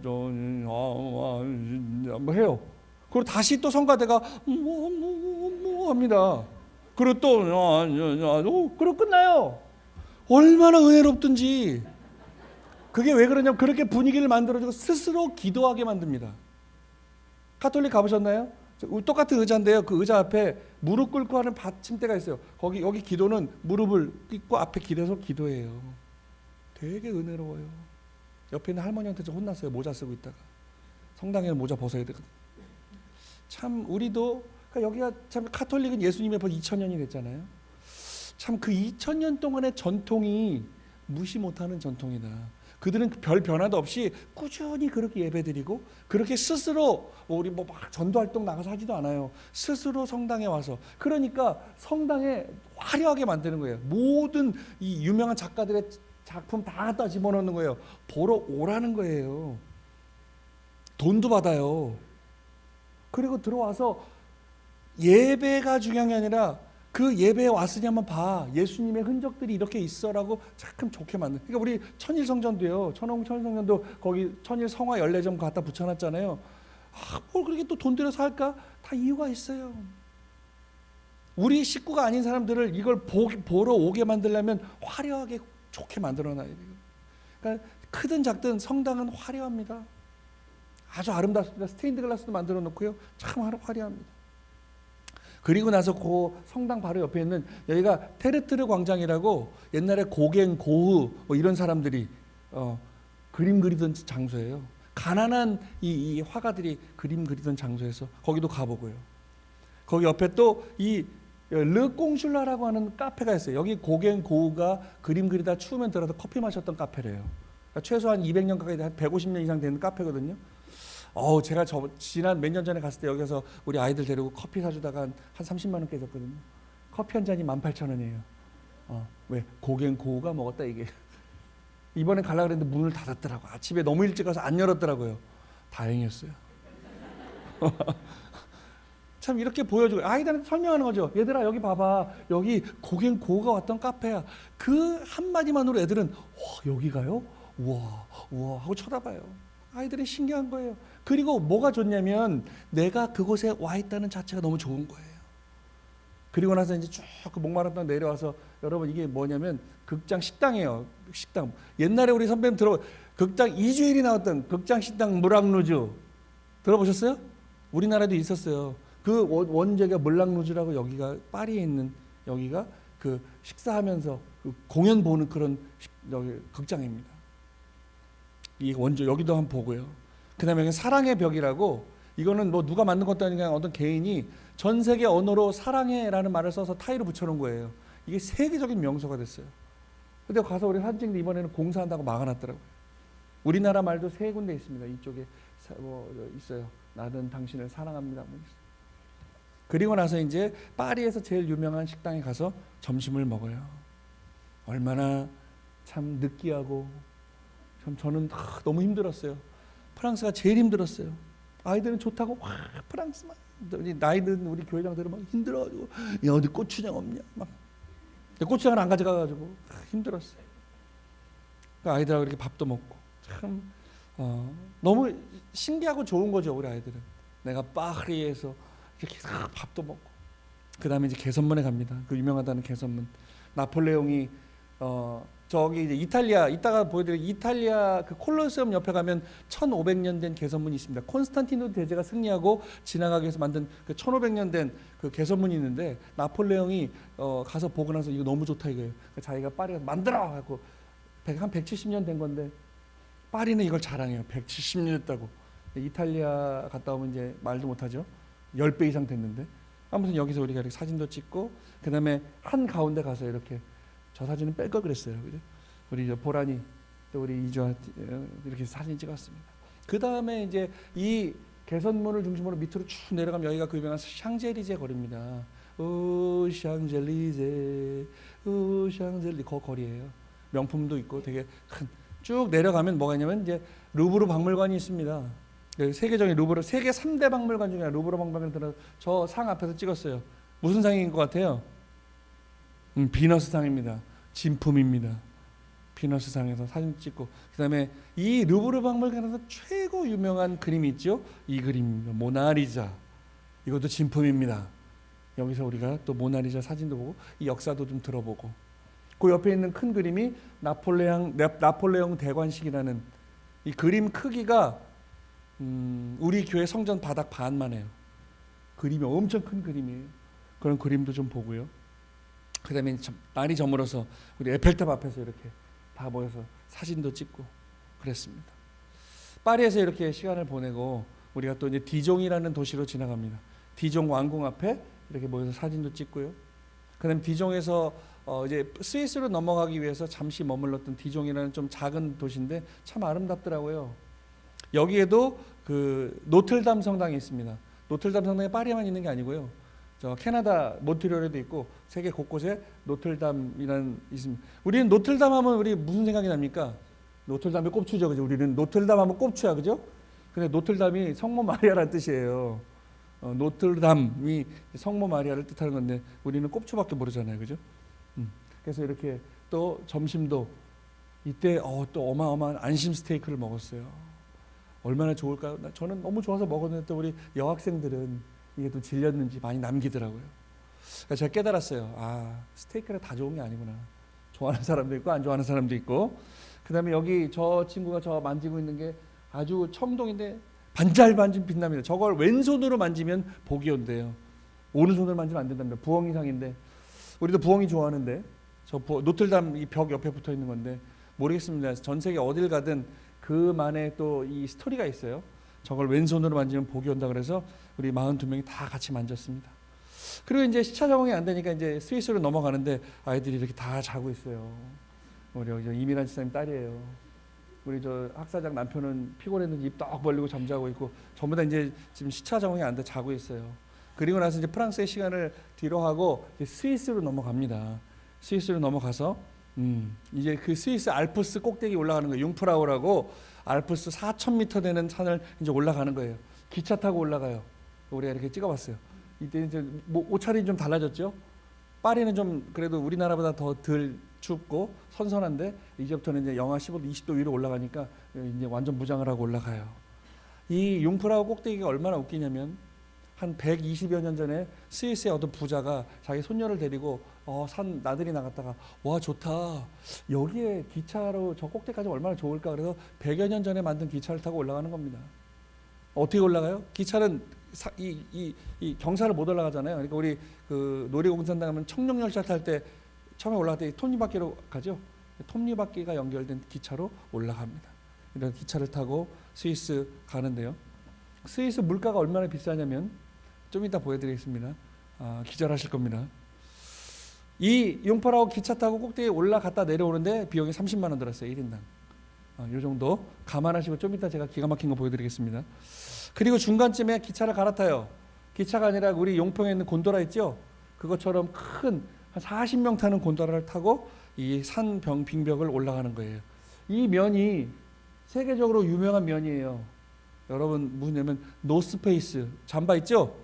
해요. 그리고 다시 또 성가대가 합니다. 그리고 또 그리고 끝나요. 얼마나 은혜롭든지. 그게 왜 그러냐면 그렇게 분위기를 만들어주고 스스로 기도하게 만듭니다. 카톨릭 가보셨나요? 똑같은 의자인데요. 그 의자 앞에 무릎 꿇고 하는 받침대가 있어요. 여기 기도는 무릎을 꿇고 앞에 기대서 기도해요. 되게 은혜로워요. 옆에 있는 할머니한테 좀 혼났어요. 모자 쓰고 있다가. 성당에는 모자 벗어야 되거든. 참 우리도 그러니까 여기가 참 카톨릭은 예수님의 벌써 2000년이 됐잖아요. 참 그 2000년 동안의 전통이 무시 못하는 전통이다. 그들은 별 변화도 없이 꾸준히 그렇게 예배드리고 그렇게 스스로 우리 뭐 막 전도 활동 나가서 하지도 않아요. 스스로 성당에 와서 그러니까 성당에 화려하게 만드는 거예요. 모든 이 유명한 작가들의 작품 다 갖다 집어넣는 거예요. 보러 오라는 거예요. 돈도 받아요. 그리고 들어와서 예배가 중요한 게 아니라 그 예배에 왔으니 한번 봐. 예수님의 흔적들이 이렇게 있어라고 참 좋게 만든. 그러니까 우리 천일성전도요. 천일성전도 거기 천일성화 14점 갖다 붙여놨잖아요. 뭘 그렇게 또 돈 들여서 할까? 다 이유가 있어요. 우리 식구가 아닌 사람들을 이걸 보러 오게 만들려면 화려하게 좋게 만들어놔야 돼요. 그러니까 크든 작든 성당은 화려합니다. 아주 아름답습니다. 스테인드 글라스도 만들어 놓고요. 참 화려합니다. 그리고 나서 그 성당 바로 옆에 있는 여기가 테르트르 광장이라고 옛날에 고갱, 고흐 뭐 이런 사람들이 그림 그리던 장소예요. 가난한 이 화가들이 그림 그리던 장소에서 거기도 가보고요. 거기 옆에 또 이 르꽁슐라라고 하는 카페가 있어요. 여기 고갱, 고흐가 그림 그리다 추우면 들어서 커피 마셨던 카페래요. 그러니까 최소한 200년 가까이 한 150년 이상 되는 카페거든요. 제가 지난 몇 년 전에 갔을 때 여기서 우리 아이들 데리고 커피 사주다가 한 30만 원 깨졌거든요. 커피 한 잔이 18,000원이에요. 왜? 고갱 고우가 먹었다 이게. 이번에 가려고 그랬는데 문을 닫았더라고. 아침에 너무 일찍 가서 안 열었더라고요. 다행이었어요. 참 이렇게 보여주고 아이들한테 설명하는 거죠. 얘들아 여기 봐봐. 여기 고갱 고우가 왔던 카페야. 그 한마디만으로 애들은 와 여기가요? 우와 우와 하고 쳐다봐요. 아이들이 신기한 거예요. 그리고 뭐가 좋냐면 내가 그곳에 와 있다는 자체가 너무 좋은 거예요. 그리고 나서 이제 쭉 그 목마르다가 내려와서 여러분 이게 뭐냐면 극장 식당이에요. 식당. 옛날에 우리 선배님 극장 이주일이 나왔던 극장 식당 무랑루즈 들어보셨어요? 우리나라도 있었어요. 그 원제가 물랑루즈라고 여기가 파리에 있는 여기가 그 식사하면서 그 공연 보는 그런 여기 극장입니다. 이 원조 여기도 한번 보고요. 그다음에 사랑의 벽이라고 이거는 뭐 누가 만든 것도 아니고 어떤 개인이 전 세계 언어로 사랑해라는 말을 써서 타일을 붙여놓은 거예요. 이게 세계적인 명소가 됐어요. 근데 가서 우리 사진 찍는데 이번에는 공사한다고 막아놨더라고요. 우리나라 말도 세 군데 있습니다. 이쪽에 있어요. 나는 당신을 사랑합니다. 그리고 나서 이제 파리에서 제일 유명한 식당에 가서 점심을 먹어요. 얼마나 참 느끼하고 참 저는 너무 힘들었어요. 프랑스가 제일 힘들었어요. 아이들은 좋다고 와 프랑스만 나이든 우리 교회장들은 막 힘들어가지고 야 어디 고추장 없냐 막 고추장을 안 가져가가지고 힘들었어요. 그러니까 아이들하고 이렇게 밥도 먹고 참 너무 신기하고 좋은 거죠. 우리 아이들은 내가 파리에서 이렇게 밥도 먹고 그 다음에 이제 개선문에 갑니다. 그 유명하다는 개선문. 나폴레옹이 저기 이제 이탈리아 이따가 보여드릴 이탈리아 그 콜로세움 옆에 가면 1500년 된 개선문이 있습니다. 콘스탄티누 대제가 승리하고 지나가기 위해서 만든 그 1500년 된 그 개선문이 있는데 나폴레옹이 가서 보고 나서 이거 너무 좋다 이거예요. 자기가 파리에 만들어 하고 한 170년 된 건데 파리는 이걸 자랑해요. 170년 했다고. 이탈리아 갔다 오면 이제 말도 못하죠. 10배 이상 됐는데 아무튼 여기서 우리가 이렇게 사진도 찍고 그 다음에 한 가운데 가서 이렇게 저 사진은 뺄 걸 그랬어요. 그죠? 우리 보라니 또 우리 이주아 이렇게 사진 찍었습니다. 그 다음에 이제 이 개선문을 중심으로 밑으로 쭉 내려가면 여기가 그 유명한 샹젤리제 거리입니다. 오 샹젤리제, 오 샹젤리 그 거리예요. 명품도 있고 되게 큰. 쭉 내려가면 뭐가 있냐면 이제 루브르 박물관이 있습니다. 세계적인 루브르 세계 3대 박물관 중에 루브르 박물관을 들어 저 상 앞에서 찍었어요. 무슨 상인 것 같아요? 비너스상입니다. 진품입니다. 비너스상에서 사진 찍고 그다음에 이 루브르 박물관에서 최고 유명한 그림이 있죠. 이 그림입니다. 모나리자. 이것도 진품입니다. 여기서 우리가 또 모나리자 사진도 보고 이 역사도 좀 들어보고 그 옆에 있는 큰 그림이 나폴레옹 대관식이라는 이 그림 크기가 우리 교회 성전 바닥 반만 해요. 그림이 엄청 큰 그림이에요. 그런 그림도 좀 보고요. 그다음에 날이 저물어서 우리 에펠탑 앞에서 이렇게 다 모여서 사진도 찍고 그랬습니다. 파리에서 이렇게 시간을 보내고 우리가 또 이제 디종이라는 도시로 지나갑니다. 디종 왕궁 앞에 이렇게 모여서 사진도 찍고요. 그다음에 디종에서 이제 스위스로 넘어가기 위해서 잠시 머물렀던 디종이라는 좀 작은 도시인데 참 아름답더라고요. 여기에도 그 노틀담 성당이 있습니다. 노틀담 성당이 파리에만 있는 게 아니고요. 저 캐나다 몬트리올에도 있고 세계 곳곳에 노틀담이라는 있습니다. 우리는 노틀담 하면 우리 무슨 생각이 납니까? 노틀담이 꼽추죠, 그죠? 우리는 노틀담 하면 꼽추야, 그죠? 근데 노틀담이 성모 마리아라는 뜻이에요. 노틀담이 성모 마리아를 뜻하는 건데 우리는 꼽추밖에 모르잖아요, 그죠? 그래서 이렇게 또 점심도 이때 또 어마어마한 안심 스테이크를 먹었어요. 얼마나 좋을까요? 저는 너무 좋아서 먹었는데 또 우리 여학생들은 이게 또 질렸는지 많이 남기더라고요. 그러니까 제가 깨달았어요. 스테이크가 다 좋은 게 아니구나. 좋아하는 사람도 있고 안 좋아하는 사람도 있고. 그다음에 여기 저 친구가 저 만지고 있는 게 아주 청동인데 반질반질 빛납니다. 저걸 왼손으로 만지면 복이 온대요. 오른손으로 만지면 안 된답니다. 부엉이상인데 우리도 부엉이 좋아하는데 노틀담 이 벽 옆에 붙어 있는 건데 모르겠습니다. 전 세계 어딜 가든 그만의 또 이 스토리가 있어요. 저걸 왼손으로 만지면 복이 온다 그래서 우리 42명이 다 같이 만졌습니다. 그리고 이제 시차 적응이 안 되니까 이제 스위스로 넘어가는데 아이들이 이렇게 다 자고 있어요. 우리 여기 이민환 지사님 딸이에요. 우리 저 학사장 남편은 피곤했는지 입 딱 벌리고 잠자고 있고 전부 다 이제 지금 시차 적응이 안 돼 자고 있어요. 그리고 나서 이제 프랑스의 시간을 뒤로 하고 이제 스위스로 넘어갑니다. 스위스로 넘어가서 이제 그 스위스 알프스 꼭대기 올라가는 거예요. 융프라우라고 알프스 4,000m 되는 산을 이제 올라가는 거예요. 기차 타고 올라가요. 우리가 이렇게 찍어봤어요. 이때 이제 뭐 옷차림이 좀 달라졌죠. 파리는 좀 그래도 우리나라보다 더 덜 춥고 선선한데 이제부터는 이제 영하 15도, 20도 위로 올라가니까 이제 완전 무장을 하고 올라가요. 이 융프라우 꼭대기가 얼마나 웃기냐면 한 120여 년 전에 스위스의 어떤 부자가 자기 손녀를 데리고 산 나들이 나갔다가 와 좋다 여기에 기차로 저 꼭대기까지 얼마나 좋을까 그래서 100여 년 전에 만든 기차를 타고 올라가는 겁니다. 어떻게 올라가요? 기차는 이 경사를 못 올라가잖아요. 그러니까 우리 그 놀이공산당 가면 청룡열차 탈 때 처음에 올라갈 때 톱니바퀴로 가죠. 톱니바퀴가 연결된 기차로 올라갑니다. 이런 기차를 타고 스위스 가는데요. 스위스 물가가 얼마나 비싸냐면 좀 이따 보여드리겠습니다. 기절하실 겁니다. 이 융프라우 기차 타고 꼭대기에 올라갔다 내려오는데 비용이 30만 원 들었어요. 1인당. 이 정도 감안하시고 좀 이따 제가 기가 막힌 거 보여드리겠습니다. 그리고 중간쯤에 기차를 갈아타요. 기차가 아니라 우리 용평에 있는 곤도라 있죠. 그것처럼 큰 한 40명 타는 곤도라를 타고 이 산 빙벽을 올라가는 거예요. 이 면이 세계적으로 유명한 면이에요. 여러분 무슨냐면 노스페이스 잠바 있죠?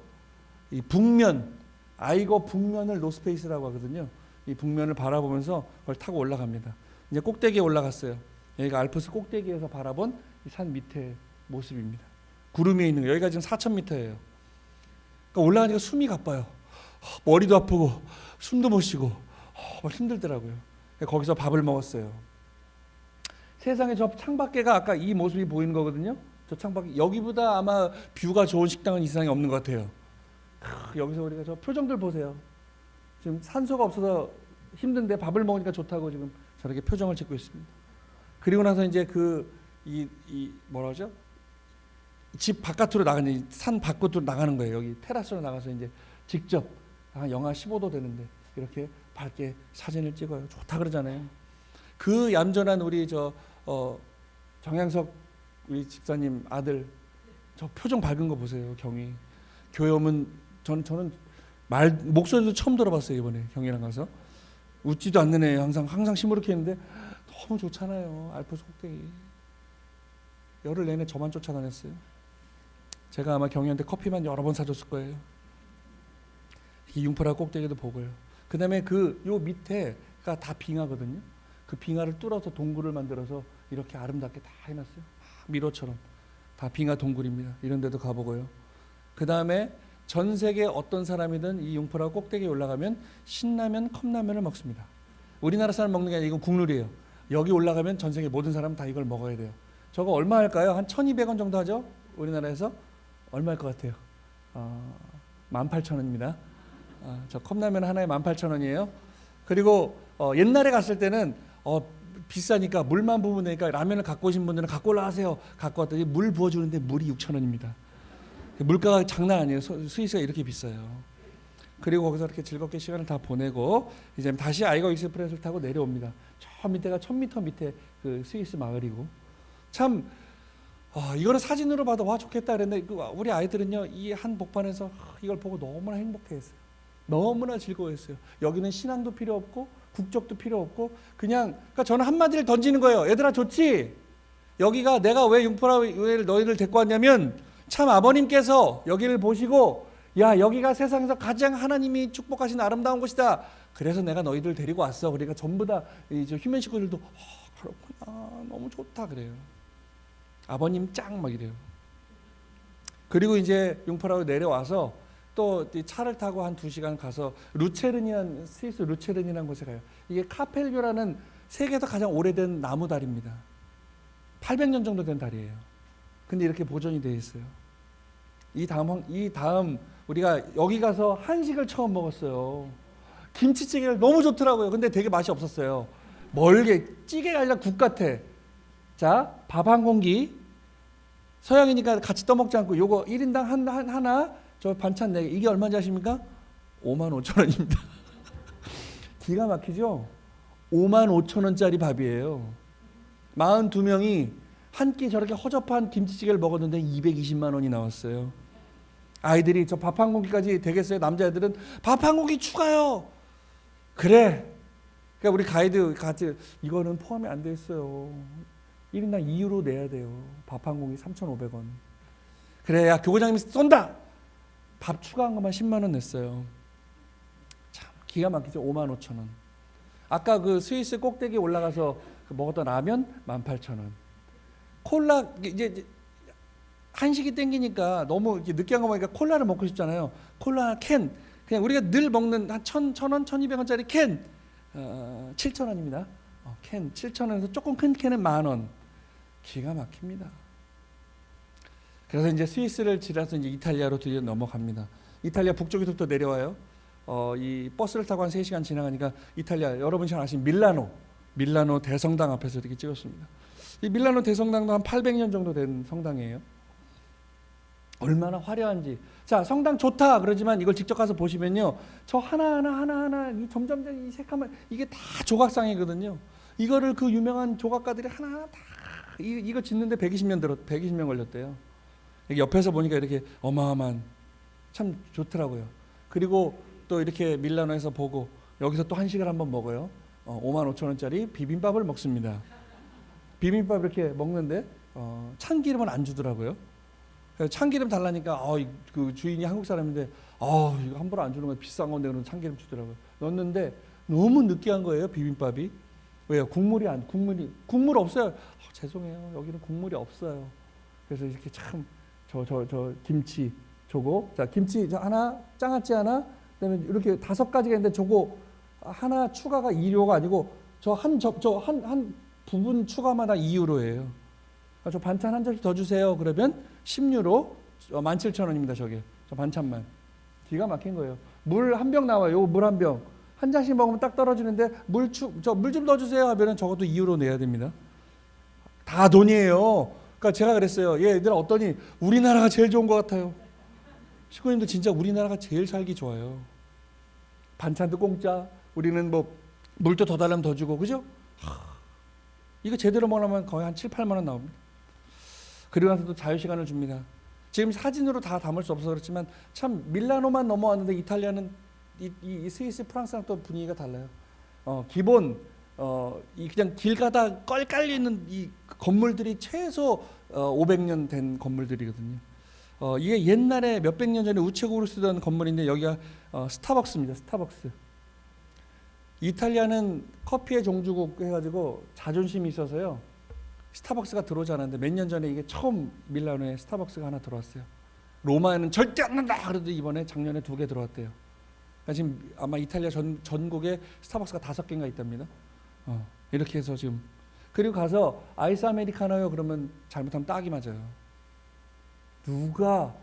이 북면 아이고 북면을 노스페이스라고 하거든요. 이 북면을 바라보면서 그걸 타고 올라갑니다. 이제 꼭대기에 올라갔어요. 여기가 알프스 꼭대기에서 바라본 이 산 밑에 모습입니다. 구름 위에 있는 거 여기가 지금 4,000m예요. 그러니까 올라가니까 숨이 가빠요. 머리도 아프고 숨도 못 쉬고 막 힘들더라고요. 거기서 밥을 먹었어요. 세상에 저 창밖에가 아까 이 모습이 보이는 거거든요. 저 창밖에 여기보다 아마 뷰가 좋은 식당은 이 세상에 없는 것 같아요. 여기서 우리가 저 표정들 보세요. 지금 산소가 없어서 힘든데 밥을 먹으니까 좋다고 지금 저렇게 표정을 짓고 있습니다. 그리고 나서 이제 뭐라 그러죠? 집 바깥으로 나가는 산 밖으로 나가는 거예요. 여기 테라스로 나가서 이제 직접 영하 15도 되는데 이렇게 밝게 사진을 찍어요. 좋다 그러잖아요. 그 얌전한 우리 정양석 우리 집사님 아들 저 표정 밝은 거 보세요. 경이 교회 오면 저는 목소리도 처음 들어봤어요. 이번에 경이랑 가서 웃지도 않는 애 항상 시무룩해 있는데 너무 좋잖아요. 알프스 꼭대기 열흘 내내 저만 쫓아다녔어요. 제가 아마 경이한테 커피만 여러 번 사줬을 거예요. 이 융프라 꼭대기도 보고요. 그 다음에 요 밑에가 다 빙하거든요. 그 빙하를 뚫어서 동굴을 만들어서 이렇게 아름답게 다 해놨어요. 미로처럼 다 빙하 동굴입니다. 이런 데도 가보고요. 그 다음에 전 세계 어떤 사람이든 이 융프라 꼭대기에 올라가면 신라면 컵라면을 먹습니다. 우리나라 사람 먹는 게 아니라 이건 국룰이에요. 여기 올라가면 전 세계 모든 사람은 다 이걸 먹어야 돼요. 저거 얼마 할까요? 한 1,200원 정도 하죠? 우리나라에서 얼마일 것 같아요? 18,000원입니다. 저 컵라면 하나에 18,000원이에요. 그리고 옛날에 갔을 때는 비싸니까 물만 부으면 되니까 라면을 갖고 오신 분들은 갖고 올라가세요. 갖고 왔더니 물 부어주는데 물이 6,000원입니다. 물가가 장난 아니에요. 스위스가 이렇게 비싸요. 그리고 거기서 이렇게 즐겁게 시간을 다 보내고 이제 다시 아이거 익스프레스를 타고 내려옵니다. 저 밑에가 1000m 밑에 그 스위스 마을이고 참 이거를 사진으로 봐도 와 좋겠다 그랬는데 우리 아이들은요 이 한복판에서 이걸 보고 너무나 행복해했어요. 너무나 즐거워했어요. 여기는 신앙도 필요 없고 국적도 필요 없고 그러니까 저는 한마디를 던지는 거예요. 얘들아 좋지? 여기가 내가 왜 융프라우엘 너희를 데리고 왔냐면 참 아버님께서 여기를 보시고 야 여기가 세상에서 가장 하나님이 축복하신 아름다운 곳이다. 그래서 내가 너희들 데리고 왔어. 그러니까 전부 다 이제 휴면 식구들도 그렇구나 너무 좋다 그래요. 아버님 짱 막 이래요. 그리고 이제 융프라우에 내려와서 또 차를 타고 한 2시간 가서 루체른이란 스위스 루체른이라는 곳에 가요. 이게 카펠교라는 세계에서 가장 오래된 나무 다리입니다. 800년 정도 된 다리예요. 근데 이렇게 보존이 되어 있어요. 이 다음 우리가 여기 가서 한식을 처음 먹었어요. 김치찌개를 너무 좋더라고요. 근데 되게 맛이 없었어요. 멀게 찌개가 아니라 국 같아. 자, 밥 한 공기. 서양이니까 같이 떠먹지 않고 요거 1인당 하나 저 반찬 4개. 이게 얼마인지 아십니까? 55,000원입니다. 기가 막히죠? 55,000원짜리 밥이에요. 42명이 한 끼 저렇게 허접한 김치찌개를 먹었는데 220만 원이 나왔어요. 아이들이 저 밥 한 공기까지 되겠어요? 남자애들은 밥 한 공기 추가요. 그래. 그러니까 우리 가이드 같이 이거는 포함이 안 돼 있어요. 1인당 2유로 내야 돼요. 밥 한 공기 3,500원. 그래, 야 교구장님이 쏜다. 밥 추가한 것만 10만 원 냈어요. 참 기가 막히죠. 55,000원. 아까 그 스위스 꼭대기 올라가서 먹었던 라면 18,000원. 콜라 이제 한식이 땡기니까 너무 느끼한 거 먹으니까 콜라를 먹고 싶잖아요. 콜라 캔 그냥 우리가 늘 먹는 한 1,000원, 1,200원짜리 캔 7,000원입니다. 캔 7,000원에서 조금 큰 캔은 10,000원. 기가 막힙니다. 그래서 이제 스위스를 지나서 이제 이탈리아로 드디어 넘어갑니다. 이탈리아 북쪽에서부터 내려와요. 이 버스를 타고 한 3시간 지나가니까 이탈리아 여러분이 잘 아시는 밀라노 대성당 앞에서 이렇게 찍었습니다. 이 밀라노 대성당도 한 800년 정도 된 성당이에요. 얼마나 화려한지. 자, 성당 좋다 그러지만 이걸 직접 가서 보시면요, 저 하나하나 이 점점 이 색감을 이게 다 조각상이거든요. 이거를 그 유명한 조각가들이 하나하나 다 이거 짓는데 120년 걸렸대요. 옆에서 보니까 이렇게 어마어마한 참 좋더라고요. 그리고 또 이렇게 밀라노에서 보고 여기서 또 한식을 한번 먹어요. 55,000원짜리 비빔밥을 먹습니다. 비빔밥 이렇게 먹는데 참기름은 안 주더라고요. 참기름 달라니까 그 주인이 한국 사람인데 이거 함부로 안 주는 거 비싼 건데 그런 참기름 주더라고요. 넣었는데 너무 느끼한 거예요. 비빔밥이. 왜요? 국물 없어요. 죄송해요. 여기는 국물이 없어요. 그래서 이렇게 참 저 김치 저거 자 김치 하나 장아찌 하나 그다음에 이렇게 5가지가 있는데 저거 하나 추가가 2유로가 아니고 저 한 부분 추가마다 2유로예요. 저 반찬 한 접시 더 주세요. 그러면 10유로 17,000원입니다. 저게 저 반찬만. 기가 막힌 거예요. 물 한 병 나와요. 물 한 병. 한 잔씩 먹으면 딱 떨어지는데 물 좀 넣어주세요 하면은 적어도 2유로 내야 됩니다. 다 돈이에요. 그러니까 제가 그랬어요. 얘들아 어떠니? 우리나라가 제일 좋은 것 같아요. 식구님도 진짜 우리나라가 제일 살기 좋아요. 반찬도 공짜. 우리는 뭐 물도 더 달라면 더 주고 그죠? 이거 제대로 먹으면 거의 한 7, 8만 원 나옵니다. 그리고 나서 또 자유시간을 줍니다. 지금 사진으로 다 담을 수 없어서 그렇지만 참 밀라노만 넘어왔는데 이탈리아는 이 스위스 프랑스랑 또 분위기가 달라요. 기본 이 그냥 길 가다 껄 깔려 있는 이 건물들이 최소 500년 된 건물들이거든요. 이게 옛날에 몇백 년 전에 우체국으로 쓰던 건물인데 여기가 스타벅스입니다. 스타벅스. 이탈리아는 커피의 종주국 해가지고 자존심이 있어서요. 스타벅스가 들어오지 않았는데 몇 년 전에 이게 처음 밀라노에 스타벅스가 하나 들어왔어요. 로마에는 절대 안 난다 그래도 이번에 작년에 2개 들어왔대요. 그러니까 지금 아마 이탈리아 전국에 스타벅스가 5개인가 있답니다. 이렇게 해서 지금 그리고 가서 아이스 아메리카노요 그러면 잘못하면 딱이 맞아요. 누가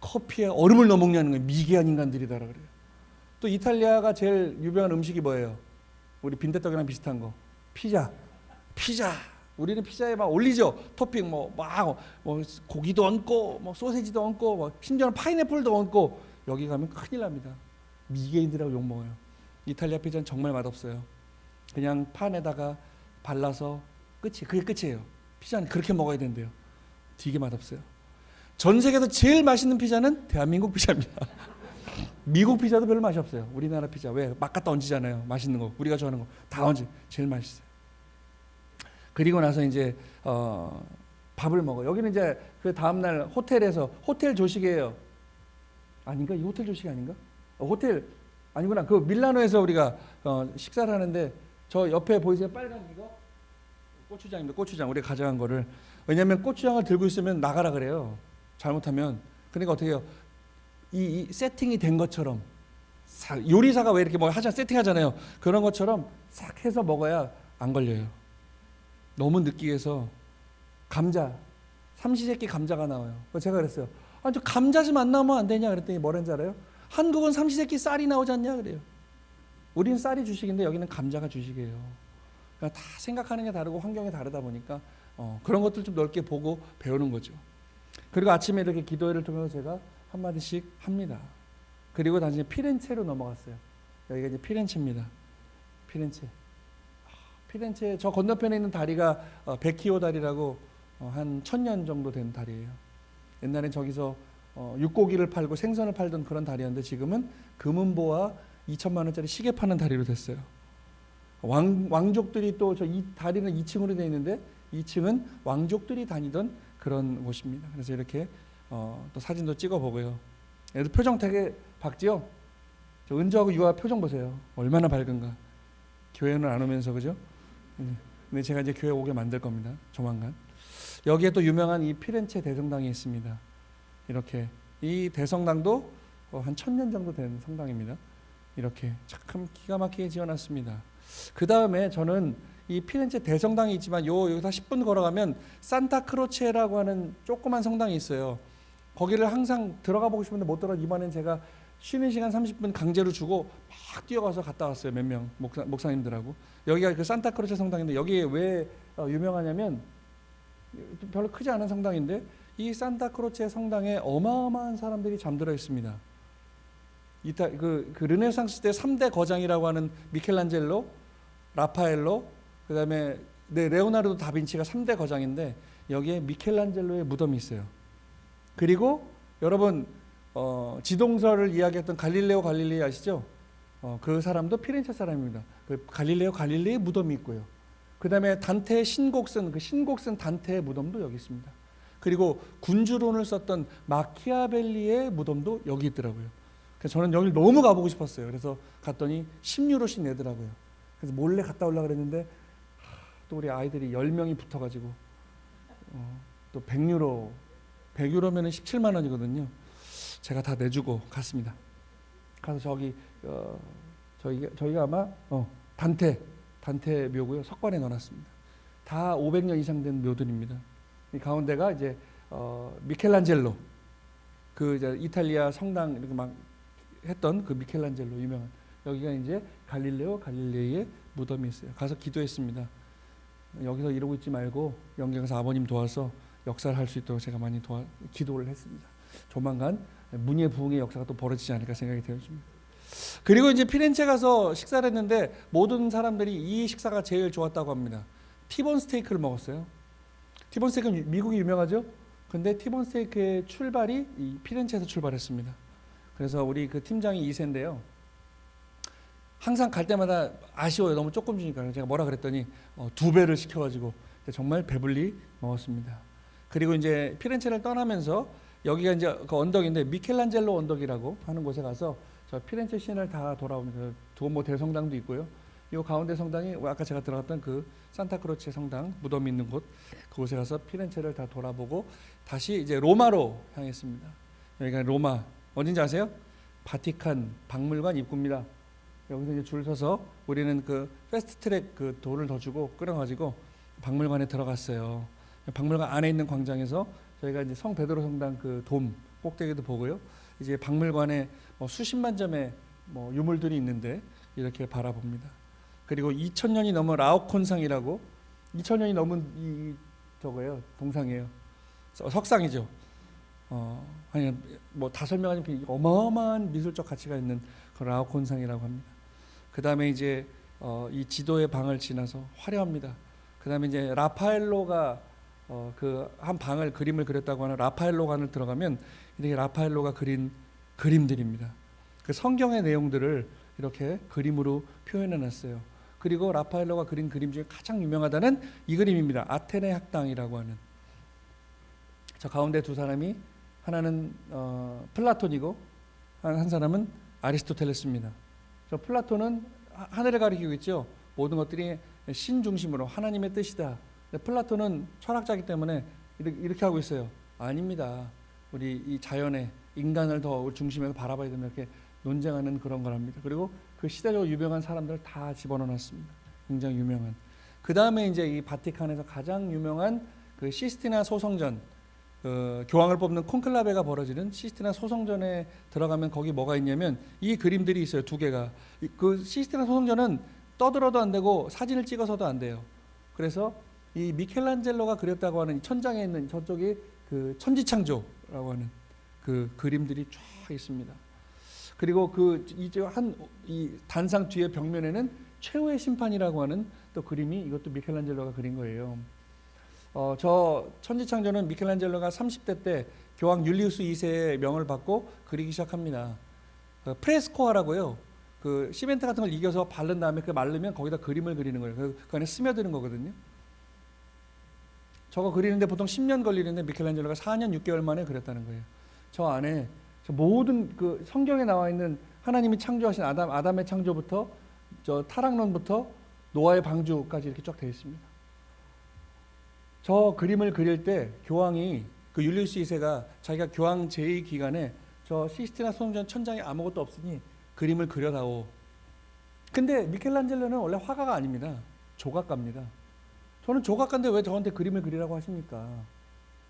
커피에 얼음을 넣어 먹냐는 거예요. 미개한 인간들이다라 그래요. 또 이탈리아가 제일 유명한 음식이 뭐예요? 우리 빈대떡이랑 비슷한 거. 피자. 우리는 피자에 막 올리죠. 토핑 뭐 고기도 얹고 뭐 소세지도 얹고 뭐 심지어는 파인애플도 얹고. 여기 가면 큰일 납니다. 미개인들하고 욕 먹어요. 이탈리아 피자는 정말 맛없어요. 그냥 판에다가 발라서 그게 끝이에요. 피자는 그렇게 먹어야 된대요. 되게 맛없어요. 전 세계에서 제일 맛있는 피자는 대한민국 피자입니다. 미국 피자도 별로 맛이 없어요. 우리나라 피자 왜 막 갖다 얹잖아요. 맛있는 거 우리가 좋아하는 거 다 얹지. 제일 맛있어요. 그리고 나서 이제 밥을 먹어. 여기는 이제 그 다음 날 호텔에서 호텔 조식이에요. 아닌가? 이 호텔 조식이 아닌가? 호텔 아니구나. 그 밀라노에서 우리가 식사를 하는데 저 옆에 보이세요? 빨간 이거 고추장입니다. 고추장 우리가 가져간 거를. 왜냐하면 고추장을 들고 있으면 나가라 그래요. 잘못하면. 그러니까 어떻게 해요? 이 세팅이 된 것처럼 요리사가 왜 이렇게 뭐 세팅하잖아요. 그런 것처럼 싹 해서 먹어야 안 걸려요. 너무 느끼해서 감자 삼시세끼 감자가 나와요. 제가 그랬어요. 저 감자 좀 안 나오면 안 되냐 그랬더니 뭐라는지 알아요? 한국은 삼시세끼 쌀이 나오지 않냐 그래요. 우리는 쌀이 주식인데 여기는 감자가 주식이에요. 그러니까 다 생각하는 게 다르고 환경이 다르다 보니까 그런 것들 좀 넓게 보고 배우는 거죠. 그리고 아침에 이렇게 기도회를 통해서 제가 한마디씩 합니다. 그리고 다시 피렌체로 넘어갔어요. 여기가 이제 피렌체입니다. 피렌체 저 건너편에 있는 다리가 베키오 다리라고 한 1000년 정도 된 다리예요. 옛날엔 저기서 육고기를 팔고 생선을 팔던 그런 다리였는데 지금은 금은보와 2천만 원짜리 시계 파는 다리로 됐어요. 왕족들이 또 이 다리는 2층으로 되어 있는데 2층은 왕족들이 다니던 그런 곳입니다. 그래서 이렇게 또 사진도 찍어보고요. 애들 표정 되게 밝지요? 저 은주하고 유아 표정 보세요. 얼마나 밝은가. 교회는 안 오면서 그죠? 근데 제가 이제 교회 오게 만들 겁니다. 조만간. 여기에 또 유명한 이 피렌체 대성당이 있습니다. 이렇게 이 대성당도 한 1000년 정도 된 성당입니다. 이렇게 참 기가 막히게 지어놨습니다. 그 다음에 저는 이 피렌체 대성당이 있지만 여기서 10분 걸어가면 산타크로체라고 하는 조그만 성당이 있어요. 거기를 항상 들어가 보고 싶은데 못 들어. 이번엔 제가 쉬는 시간 30분 강제로 주고 막 뛰어가서 갔다 왔어요. 몇 명 목사님들하고. 여기가 그 산타크로체 성당인데 여기에 왜 유명하냐면 별로 크지 않은 성당인데 이 산타크로체 성당에 어마어마한 사람들이 잠들어 있습니다. 그 르네상스 때 3대 거장이라고 하는 미켈란젤로, 라파엘로, 그다음에 레오나르도 다빈치가 3대 거장인데 여기에 미켈란젤로의 무덤이 있어요. 그리고 여러분 지동설을 이야기했던 갈릴레오 갈릴레이 아시죠? 그 사람도 피렌체 사람입니다. 그 갈릴레오 갈릴레이의 무덤이 있고요. 그다음에 단테의 신곡 쓴 단테의 무덤도 여기 있습니다. 그리고 군주론을 썼던 마키아벨리의 무덤도 여기 있더라고요. 그래서 저는 여기 너무 가보고 싶었어요. 그래서 갔더니 10유로씩 내더라고요. 그래서 몰래 갔다 오려고 그랬는데 또 우리 아이들이 10명이 붙어가지고 또 100유로면 17만 원이거든요. 제가 다 내주고 갔습니다. 가서 저희가 아마 단테 묘고요. 석관에 넣어놨습니다. 다 500년 이상 된 묘들입니다. 이 가운데가 이제 미켈란젤로 그 이제 이탈리아 성당 이렇게 막 했던 그 미켈란젤로 유명한 여기가 이제 갈릴레오 갈릴레이의 무덤이 있어요. 가서 기도했습니다. 여기서 이러고 있지 말고 영경에서 아버님 도와서 역사를 할 수 있도록 제가 많이 기도를 했습니다. 조만간 문예 부흥의 역사가 또 벌어지지 않을까 생각이 되었습니다. 그리고 이제 피렌체 가서 식사를 했는데 모든 사람들이 이 식사가 제일 좋았다고 합니다. 티본 스테이크를 먹었어요. 티본 스테이크는 미국이 유명하죠. 근데 티본 스테이크의 출발이 이 피렌체에서 출발했습니다. 그래서 우리 그 팀장이 2세인데요. 항상 갈 때마다 아쉬워요. 너무 조금 주니까. 제가 뭐라 그랬더니 2배를 시켜가지고 정말 배불리 먹었습니다. 그리고 이제 피렌체를 떠나면서 여기가 이제 그 언덕인데 미켈란젤로 언덕이라고 하는 곳에 가서 저 피렌체 시내를 다 돌아오는 그 두오모 대성당도 있고요. 이 가운데 성당이 아까 제가 들어갔던 그 산타크로체 성당 무덤이 있는 곳, 그곳에 가서 피렌체를 다 돌아보고 다시 이제 로마로 향했습니다. 여기가 로마 어딘지 아세요? 바티칸 박물관 입구입니다. 여기서 이제 줄 서서 우리는 그 패스트트랙 그 돈을 더 주고 끌어가지고 박물관에 들어갔어요. 박물관 안에 있는 광장에서 저희가 이제 성 베드로 성당 그 돔 꼭대기도 보고요. 이제 박물관에 수십만 점의 유물들이 있는데 이렇게 바라봅니다. 그리고 2000년이 넘은 라오콘상이라고 2000년이 넘은 이 저거예요. 동상이에요. 석상이죠. 아니 다 설명하자면 어마어마한 미술적 가치가 있는 그 라오콘상이라고 합니다. 그 다음에 이제 이 지도의 방을 지나서 화려합니다. 그 다음에 이제 라파엘로가 그 한 방을 그림을 그렸다고 하는 라파엘로관을 들어가면 이렇게 라파엘로가 그린 그림들입니다. 그 성경의 내용들을 이렇게 그림으로 표현해 놨어요. 그리고 라파엘로가 그린 그림 중에 가장 유명하다는 이 그림입니다. 아테네 학당이라고 하는. 저 가운데 두 사람이 하나는 플라톤이고 한 사람은 아리스토텔레스입니다. 저 플라톤은 하늘을 가리키고 있죠. 모든 것들이 신 중심으로 하나님의 뜻이다. 플라톤은 철학자이기 때문에 이렇게 하고 있어요. 아닙니다. 우리 이 자연의 인간을 더 중심에서 바라봐야 된다. 이렇게 논쟁하는 그런 거랍니다. 그리고 그 시대적으로 유명한 사람들을 다 집어넣어놨습니다. 굉장히 유명한. 그 다음에 이제 이 바티칸에서 가장 유명한 그 시스티나 소성전, 교황을 뽑는 콘클라베가 벌어지는 시스티나 소성전에 들어가면 거기 뭐가 있냐면 이 그림들이 있어요. 두 개가. 그 시스티나 소성전은 떠들어도 안 되고 사진을 찍어서도 안 돼요. 그래서 이 미켈란젤로가 그렸다고 하는 천장에 있는 저쪽이 그 천지창조라고 하는 그 그림들이 쫙 있습니다. 그리고 그 이제 이 단상 뒤에 벽면에는 최후의 심판이라고 하는 또 그림이 이것도 미켈란젤로가 그린 거예요. 저 천지창조는 미켈란젤로가 30대 때 교황 율리우스 2세의 명을 받고 그리기 시작합니다. 프레스코아라고요. 그 시멘트 같은 걸 이겨서 바른 다음에 그 말르면 거기다 그림을 그리는 거예요. 그 안에 스며드는 거거든요. 저거 그리는데 보통 10년 걸리는데 미켈란젤로가 4년 6개월 만에 그렸다는 거예요. 저 안에 저 모든 그 성경에 나와 있는 하나님이 창조하신 아담의 창조부터 저 타락론부터 노아의 방주까지 이렇게 쫙 되어 있습니다. 저 그림을 그릴 때 교황이 그 율리우스 2세가 자기가 교황 제2 기간에 저 시스티나 소성전 천장에 아무것도 없으니 그림을 그려다오. 근데 미켈란젤로는 원래 화가가 아닙니다. 조각가입니다. 저는 조각가인데 왜 저한테 그림을 그리라고 하십니까?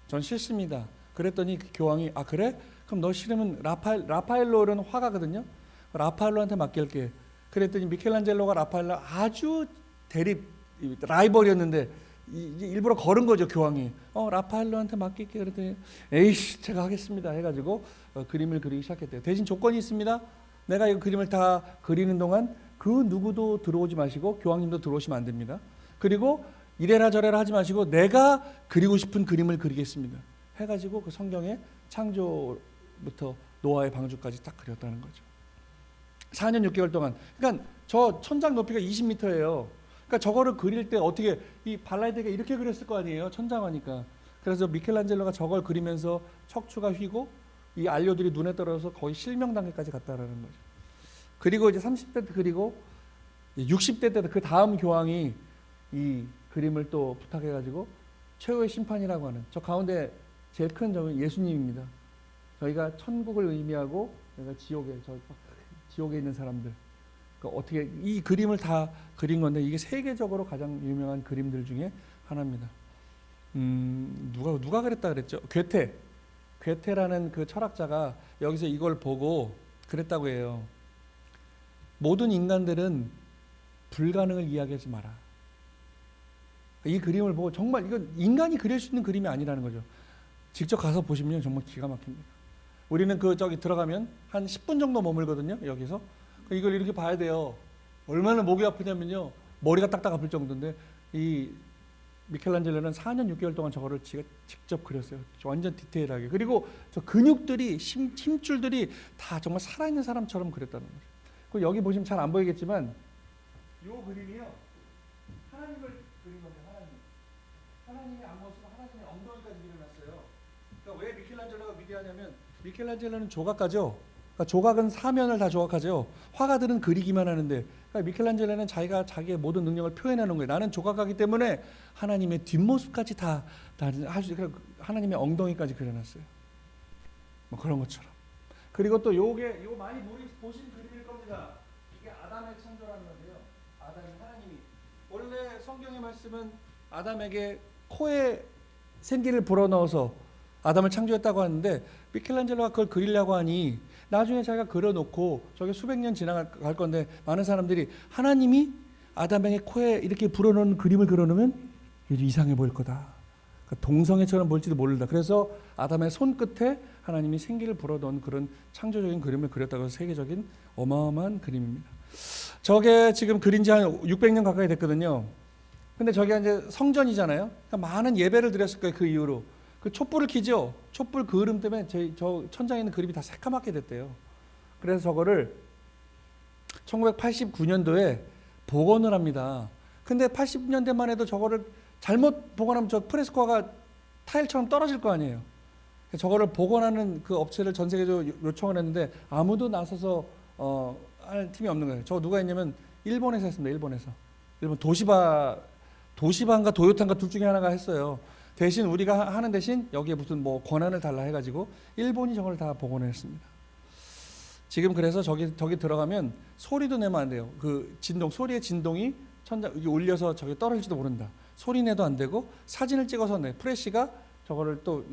전 싫습니다. 그랬더니 교황이 그래? 그럼 너 싫으면 라파엘로는 화가거든요. 라파엘로한테 맡길게. 그랬더니 미켈란젤로가 라파엘로 아주 대립 라이벌이었는데 일부러 걸은 거죠. 교황이 라파엘로한테 맡길게. 그랬더니 에이씨 제가 하겠습니다 해가지고 그림을 그리기 시작했대요. 대신 조건이 있습니다. 내가 이 그림을 다 그리는 동안 그 누구도 들어오지 마시고 교황님도 들어오시면 안 됩니다. 그리고 이래라 저래라 하지 마시고 내가 그리고 싶은 그림을 그리겠습니다 해가지고 그 성경의 창조부터 노아의 방주까지 딱 그렸다는 거죠. 4년 6개월 동안. 그러니까 저 천장 높이가 20m예요. 그러니까 저거를 그릴 때 어떻게 이 발라이드가 이렇게 그렸을 거 아니에요. 천장하니까. 그래서 미켈란젤로가 저걸 그리면서 척추가 휘고 이 안료들이 눈에 떨어져서 거의 실명 단계까지 갔다라는 거죠. 그리고 이제 30대 때 그리고 60대 때도 그 다음 교황이 이 그림을 또 부탁해가지고 최후의 심판이라고 하는 저 가운데 제일 큰 점은 예수님입니다. 저희가 천국을 의미하고 저희가 지옥에 있는 사람들 어떻게 이 그림을 다 그린 건데 이게 세계적으로 가장 유명한 그림들 중에 하나입니다. 누가 그랬다 그랬죠? 괴테라는 그 철학자가 여기서 이걸 보고 그랬다고 해요. 모든 인간들은 불가능을 이야기하지 마라. 이 그림을 보고 정말 이건 인간이 그릴 수 있는 그림이 아니라는 거죠. 직접 가서 보시면 정말 기가 막힙니다. 우리는 저기 들어가면 한 10분 정도 머물거든요. 여기서 이걸 이렇게 봐야 돼요. 얼마나 목이 아프냐면요. 머리가 딱딱 아플 정도인데 이 미켈란젤로는 4년 6개월 동안 저거를 직접 그렸어요. 완전 디테일하게. 그리고 저 근육들이 힘줄들이 다 정말 살아있는 사람처럼 그렸다는 거죠. 그리고 여기 보시면 잘 안 보이겠지만 이 그림이요. 하나님을 그린 건데 하나님의 앞모습, 하나님의 엉덩이까지 그려놨어요. 그러니까 왜 미켈란젤로가 위대하냐면 미켈란젤로는 조각가죠. 그러니까 조각은 사면을 다 조각하죠. 화가들은 그리기만 하는데 그러니까 미켈란젤로는 자기가 자기의 모든 능력을 표현하는 거예요. 나는 조각가기 때문에 하나님의 뒷모습까지 다 할 수 있고 하나님의 엉덩이까지 그려놨어요. 뭐 그런 것처럼. 그리고 또 요거 많이 보신 그림일 겁니다. 이게 아담의 창조라는 건데요. 하나님이 원래 성경의 말씀은 아담에게 코에 생기를 불어넣어서 아담을 창조했다고 하는데 미켈란젤로가 그걸 그리려고 하니 나중에 자기가 그려놓고 저게 수백 년 지나갈 건데 많은 사람들이 하나님이 아담의 코에 이렇게 불어넣은 그림을 그려놓으면 이게 이상해 보일 거다. 그러니까 동성애처럼 보일지도 모른다. 그래서 아담의 손끝에 하나님이 생기를 불어넣은 그런 창조적인 그림을 그렸다고 해서 세계적인 어마어마한 그림입니다. 저게 지금 그린 지 한 600년 가까이 됐거든요. 근데 저게 이제 성전이잖아요. 그러니까 많은 예배를 드렸을 거예요. 그 이후로. 그 촛불을 켜죠. 촛불 그 흐름 때문에 저 천장에 있는 그림이 다 새까맣게 됐대요. 그래서 저거를 1989년도에 복원을 합니다. 근데 80년대만 해도 저거를 잘못 복원하면 저 프레스코가 타일처럼 떨어질 거 아니에요. 저거를 복원하는 그 업체를 전 세계적으로 요청을 했는데 아무도 나서서 할 팀이 없는 거예요. 저 누가 했냐면 일본에서 했습니다. 일본 도시바인가 도요타인가 둘 중에 하나가 했어요. 대신 우리가 하는 대신 여기에 무슨 뭐 권한을 달라 해가지고 일본이 저걸 다 복원했습니다. 지금 그래서 저기 들어가면 소리도 내면 안 돼요. 그 진동, 소리의 진동이 천장 이게 울려서 저기 떨어질지도 모른다. 소리 내도 안 되고 사진을 찍어서 내 프레시가 저거를 또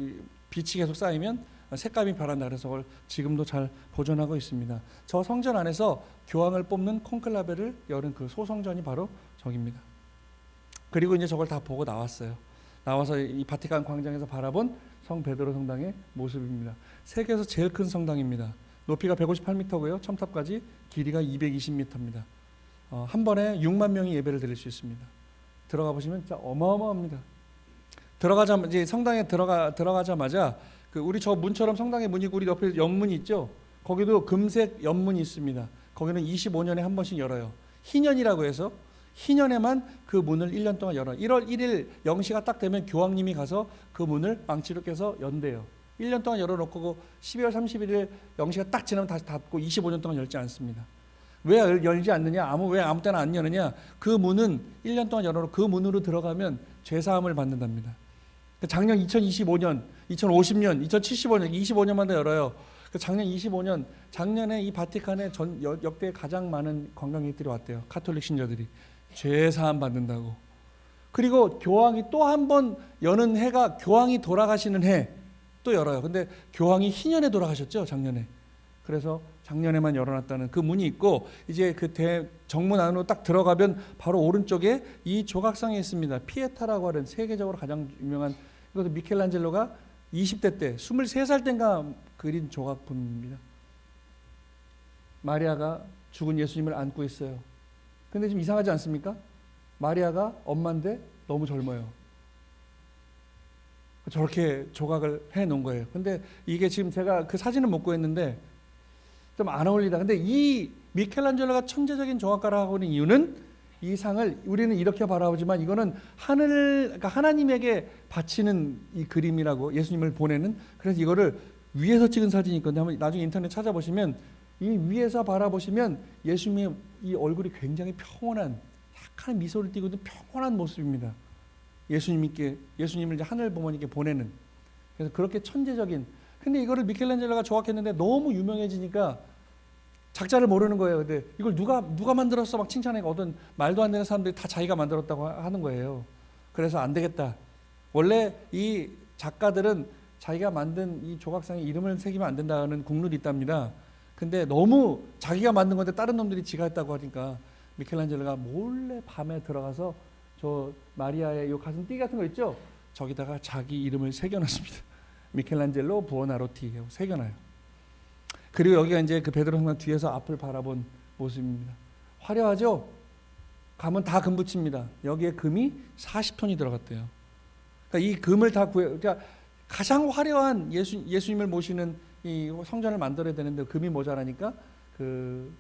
빛이 계속 쌓이면 색감이 변한다. 그래서 저걸 지금도 잘 보존하고 있습니다. 저 성전 안에서 교황을 뽑는 콘클라베를 열은 그 소성전이 바로 저기입니다. 그리고 이제 저걸 다 보고 나왔어요. 나와서 이 바티칸 광장에서 바라본 성 베드로 성당의 모습입니다. 세계에서 제일 큰 성당입니다. 높이가 158m고요. 첨탑까지 길이가 220m입니다. 한 번에 6만 명이 예배를 드릴 수 있습니다. 들어가 보시면 진짜 어마어마합니다. 이제 성당에 들어가자마자 그 우리 저 문처럼 성당의 문이 우리 옆에 연문이 있죠. 거기도 금색 연문이 있습니다. 거기는 25년에 한 번씩 열어요. 희년이라고 해서 희년에만 그 문을 1년 동안 열어요. 1월 1일 0시가 딱 되면 교황님이 가서 그 문을 망치로 깨서 연대요. 1년 동안 열어놓고 12월 31일 0시가 딱 지나면 다시 닫고 25년 동안 열지 않습니다. 왜 열지 않느냐? 왜 아무 때나 안 여느냐? 그 문은 1년 동안 열어놓고 그 문으로 들어가면 죄사함을 받는답니다. 작년 2025년, 2050년, 2075년, 25년마다 열어요. 작년 25년, 작년에 이 바티칸에 역대 가장 많은 관광객들이 왔대요. 카톨릭 신자들이. 죄사함 받는다고. 그리고 교황이 또 한 번 여는 해가 교황이 돌아가시는 해 또 열어요. 근데 교황이 희년에 돌아가셨죠, 작년에. 그래서 작년에만 열어놨다는 그 문이 있고 이제 그 정문 안으로 딱 들어가면 바로 오른쪽에 이 조각상이 있습니다. 피에타라고 하는 세계적으로 가장 유명한 이것도 미켈란젤로가 20대 때 23살 때인가 그린 조각품입니다. 마리아가 죽은 예수님을 안고 있어요. 근데 좀 이상하지 않습니까? 마리아가 엄마인데 너무 젊어요. 저렇게 조각을 해놓은 거예요. 근데 이게 지금 제가 그 사진은 못 구했는데 좀 안 어울리다. 근데 이 미켈란젤로가 천재적인 조각가라고 하는 이유는 이 상을 우리는 이렇게 바라보지만 이거는 그러니까 하나님에게 바치는 이 그림이라고 예수님을 보내는. 그래서 이거를 위에서 찍은 사진이 있거든요. 한번 나중에 인터넷 찾아보시면 이 위에서 바라보시면 예수님의 이 얼굴이 굉장히 평온한 약간 미소를 띠고 있는 평온한 모습입니다. 예수님을 이제 하늘 부모님께 보내는. 그래서 그렇게 천재적인. 근데 이거를 미켈란젤로가 조각했는데 너무 유명해지니까 작자를 모르는 거예요. 근데 이걸 누가 만들었어 막 칭찬하니까 어떤 말도 안 되는 사람들이 다 자기가 만들었다고 하는 거예요. 그래서 안 되겠다. 원래 이 작가들은 자기가 만든 이 조각상에 이름을 새기면 안 된다는 국룰이 있답니다. 근데 너무 자기가 만든 건데 다른 놈들이 지가 했다고 하니까 미켈란젤로가 몰래 밤에 들어가서 저 마리아의 요 가슴 띠 같은 거 있죠? 저기다가 자기 이름을 새겨놨습니다. 미켈란젤로 부오나로티 새겨놔요. 그리고 여기가 이제 그 베드로 성당 뒤에서 앞을 바라본 모습입니다. 화려하죠? 가면 다 금붙입니다. 여기에 금이 40톤이 들어갔대요. 그러니까 이 금을 다 그러니까 가장 화려한 예수님을 모시는 이 성전을 만들어야 되는데 금이 모자라니까 그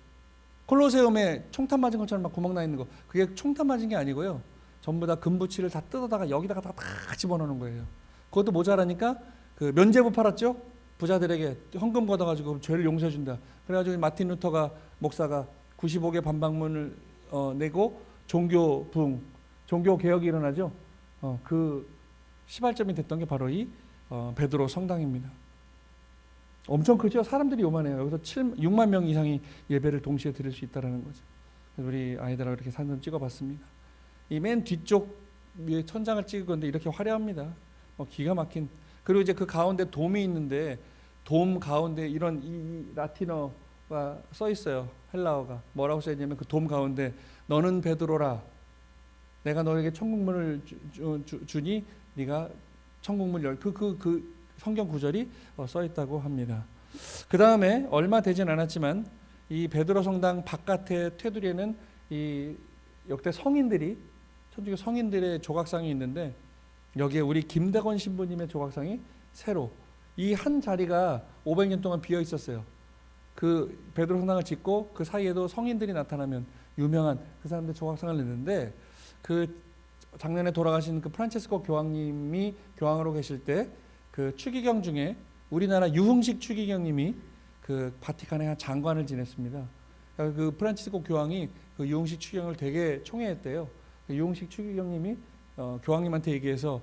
콜로세움에 총탄 맞은 것처럼 막 구멍 나 있는 거 그게 총탄 맞은 게 아니고요. 전부 다 금붙이를 다 뜯어다가 여기다가 다 집어넣는 거예요. 그것도 모자라니까 그 면제부 팔았죠. 부자들에게 헌금 걷어가지고 죄를 용서해준다. 그래가지고 마틴 루터가 목사가 95개 반박문을 내고 종교 개혁이 일어나죠. 그 시발점이 됐던 게 바로 이 베드로 성당입니다. 엄청 크죠. 사람들이 요만해요. 여기서 6만 명 이상이 예배를 동시에 드릴 수 있다는 거죠. 우리 아이들하고 이렇게 사진 찍어봤습니다. 이 맨 뒤쪽 위에 천장을 찍은 건데 이렇게 화려합니다. 기가 막힌. 그리고 이제 그 가운데 돔이 있는데 돔 가운데 이런 이 라틴어가 써 있어요. 헬라어가 뭐라고 써 있냐면 그 돔 가운데 너는 베드로라. 내가 너에게 천국문을 주니 네가 천국문 열. 그 성경 구절이 써 있다고 합니다. 그 다음에 얼마 되진 않았지만 이 베드로 성당 바깥의 테두리에는 이 역대 성인들이 천주교 성인들의 조각상이 있는데 여기에 우리 김대건 신부님의 조각상이 새로 이 한 자리가 500년 동안 비어 있었어요. 그 베드로 성당을 짓고 그 사이에도 성인들이 나타나면 유명한 그 사람들 조각상을 냈는데 그 작년에 돌아가신 그 프란체스코 교황님이 교황으로 계실 때 그 추기경 중에 우리나라 유흥식 추기경님이 그 바티칸의 한 장관을 지냈습니다. 그 프란치스코 교황이 그 유흥식 추기경을 되게 총애했대요. 그 유흥식 추기경님이 교황님한테 얘기해서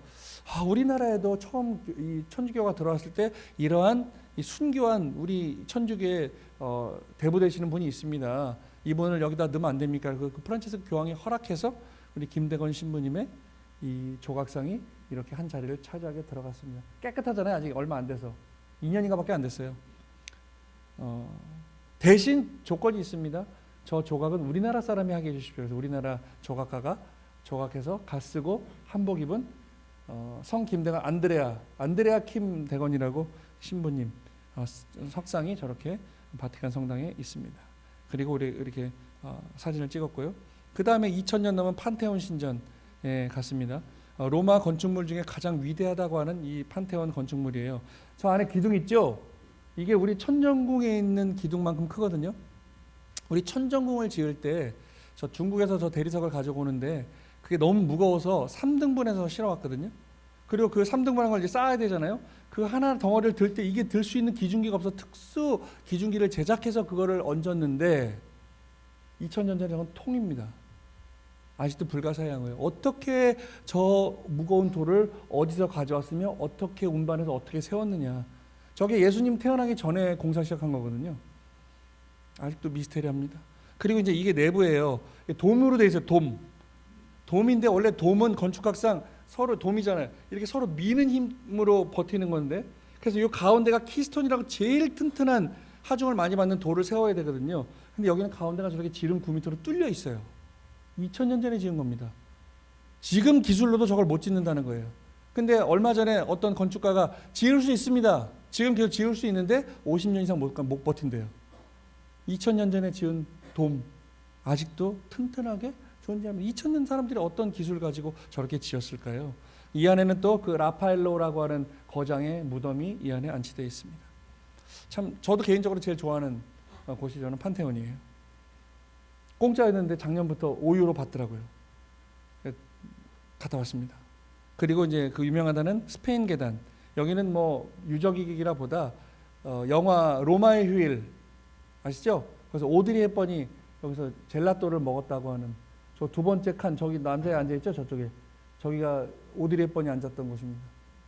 우리나라에도 처음 이 천주교가 들어왔을 때 이러한 이 순교한 우리 천주교의 대부 되시는 분이 있습니다. 이분을 여기다 넣으면 안 됩니까? 그 프란치스코 교황이 허락해서 우리 김대건 신부님의 이 조각상이 이렇게 한 자리를 차지하게 들어갔습니다. 깨끗하잖아요. 아직 얼마 안 돼서 2년인가밖에 안 됐어요. 대신 조건이 있습니다. 저 조각은 우리나라 사람이 하게 해주십시오. 그래서 우리나라 조각가가 조각해서 갓 쓰고 한복 입은 성 김대건 안드레아 킴 대건이라고 신부님 석상이 저렇게 바티칸 성당에 있습니다. 그리고 우리 이렇게 사진을 찍었고요. 그 다음에 2000년 넘은 판테온 신전에 갔습니다. 로마 건축물 중에 가장 위대하다고 하는 이 판테온 건축물이에요. 저 안에 기둥 있죠? 이게 우리 천정궁에 있는 기둥만큼 크거든요. 우리 천정궁을 지을 때 저 중국에서 저 대리석을 가져오는데 그게 너무 무거워서 3등분해서 실어왔거든요. 그리고 그 3등분한 걸 이제 쌓아야 되잖아요. 그 하나 덩어리를 들 때 이게 들 수 있는 기중기가 없어 특수 기중기를 제작해서 그거를 얹었는데 2000년 전에 저건 통입니다. 아직도 불가사의한 거예요. 어떻게 저 무거운 돌을 어디서 가져왔으며 어떻게 운반해서 어떻게 세웠느냐. 저게 예수님 태어나기 전에 공사 시작한 거거든요. 아직도 미스테리합니다. 그리고 이제 이게 내부예요. 돔으로 돼 있어요. 돔인데 원래 돔은 건축학상 서로 돔이잖아요. 이렇게 서로 미는 힘으로 버티는 건데 그래서 이 가운데가 키스톤이라고 제일 튼튼한 하중을 많이 받는 돌을 세워야 되거든요. 근데 여기는 가운데가 저렇게 지름 9m로 뚫려 있어요. 2000년 전에 지은 겁니다. 지금 기술로도 저걸 못 짓는다는 거예요. 근데 얼마 전에 어떤 건축가가 지을 수 있습니다. 지금 계속 지을 수 있는데 50년 이상 못 버틴대요. 2000년 전에 지은 돔 아직도 튼튼하게 존재합니다. 2000년 사람들이 어떤 기술 가지고 저렇게 지었을까요? 이 안에는 또 그 라파엘로라고 하는 거장의 무덤이 이 안에 안치되어 있습니다. 참 저도 개인적으로 제일 좋아하는 곳이 저는 판테온이에요. 공짜였는데 작년부터 5유로 받더라고요. 갔다 왔습니다. 그리고 이제 그 유명하다는 스페인 계단. 여기는 뭐 유적이기라 보다 영화 로마의 휴일 아시죠? 그래서 오드리 헵번이 여기서 젤라또를 먹었다고 하는 저 두 번째 칸 저기 남자애 앉아 있죠? 저쪽에 저기가 오드리 헵번이 앉았던 곳입니다.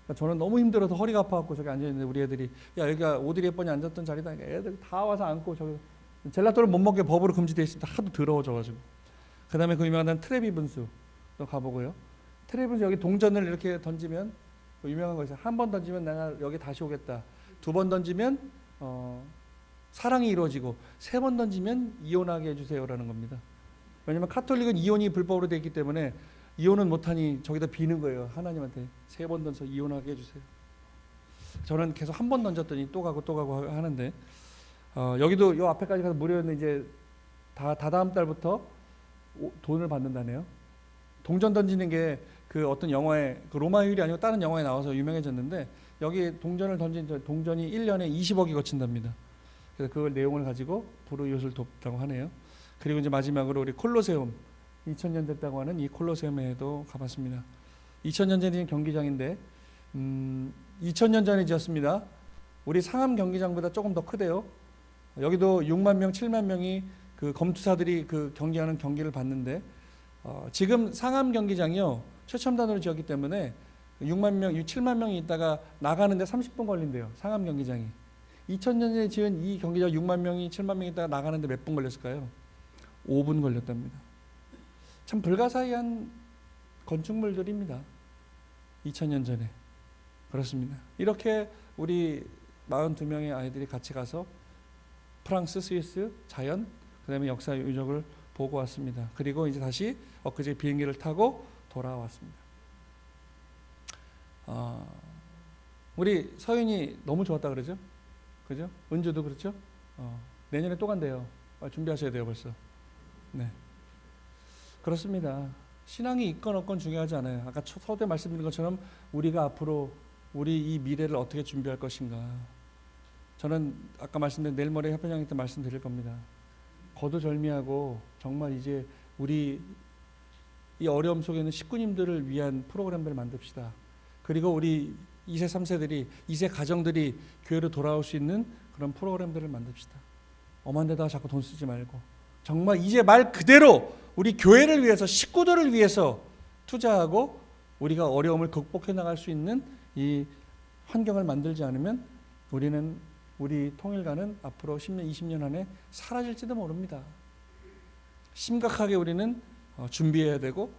그러니까 저는 너무 힘들어서 허리가 아파갖고 저기 앉아 있는데 우리 애들이 야 여기가 오드리 헵번이 앉았던 자리다. 애들 다 와서 앉고 저기 젤라또를 못 먹게 법으로 금지되어 있습니다. 하도 더러워져가지고. 그 다음에 그 유명한 트레비 분수도 가보고요. 트레비 분수 여기 동전을 이렇게 던지면 유명한 거 있어요. 한 번 던지면 내가 여기 다시 오겠다. 두 번 던지면 사랑이 이루어지고 세 번 던지면 이혼하게 해주세요라는 겁니다. 왜냐하면 카톨릭은 이혼이 불법으로 되어 있기 때문에 이혼은 못하니 저기다 비는 거예요. 하나님한테 세 번 던져 이혼하게 해주세요. 저는 계속 한 번 던졌더니 또 가고 하는데 여기도 요 앞에까지 가서 무료였는데 이제 다다음 달부터 돈을 받는다네요. 동전 던지는 게 그 어떤 영화에 그 로마 휴일이 아니고 다른 영화에 나와서 유명해졌는데 여기 동전을 던진 동전이 1년에 20억이 거친답니다. 그래서 그걸 내용을 가지고 불우이웃을 돕다고 하네요. 그리고 이제 마지막으로 우리 콜로세움 2000년 됐다고 하는 이 콜로세움에도 가봤습니다. 2000년 전에 지은 경기장인데 2000년 전에 지었습니다. 우리 상암 경기장보다 조금 더 크대요. 여기도 6만 명, 7만 명이 그 검투사들이 그 경기하는 경기를 봤는데 지금 상암 경기장이요 최첨단으로 지었기 때문에 6만 명, 7만 명이 있다가 나가는데 30분 걸린대요. 상암 경기장이. 2000년에 지은 이 경기장 6만 명이 7만 명이 있다가 나가는데 몇 분 걸렸을까요? 5분 걸렸답니다. 참 불가사의한 건축물들입니다. 2000년 전에. 그렇습니다. 이렇게 우리 42명의 아이들이 같이 가서 프랑스, 스위스, 자연, 그 다음에 역사 유적을 보고 왔습니다. 그리고 이제 다시 엊그제 비행기를 타고 돌아왔습니다. 우리 서윤이 너무 좋았다 그러죠? 그죠? 은주도 그렇죠? 내년에 또 간대요. 준비하셔야 돼요 벌써. 네, 그렇습니다. 신앙이 있건 없건 중요하지 않아요. 아까 서두에 말씀드린 것처럼 우리가 앞으로 우리 이 미래를 어떻게 준비할 것인가. 저는 아까 말씀드린 내일 모레 협회장님 때 말씀드릴 겁니다. 거두절미하고 정말 이제 우리 이 어려움 속에 있는 식구님들을 위한 프로그램들을 만듭시다. 그리고 우리 2세 3세들이 2세 가정들이 교회로 돌아올 수 있는 그런 프로그램들을 만듭시다. 엄한 데다가 자꾸 돈 쓰지 말고 정말 이제 말 그대로 우리 교회를 위해서 식구들을 위해서 투자하고 우리가 어려움을 극복해 나갈 수 있는 이 환경을 만들지 않으면 우리 통일가는 앞으로 10년 20년 안에 사라질지도 모릅니다. 심각하게 우리는 준비해야 되고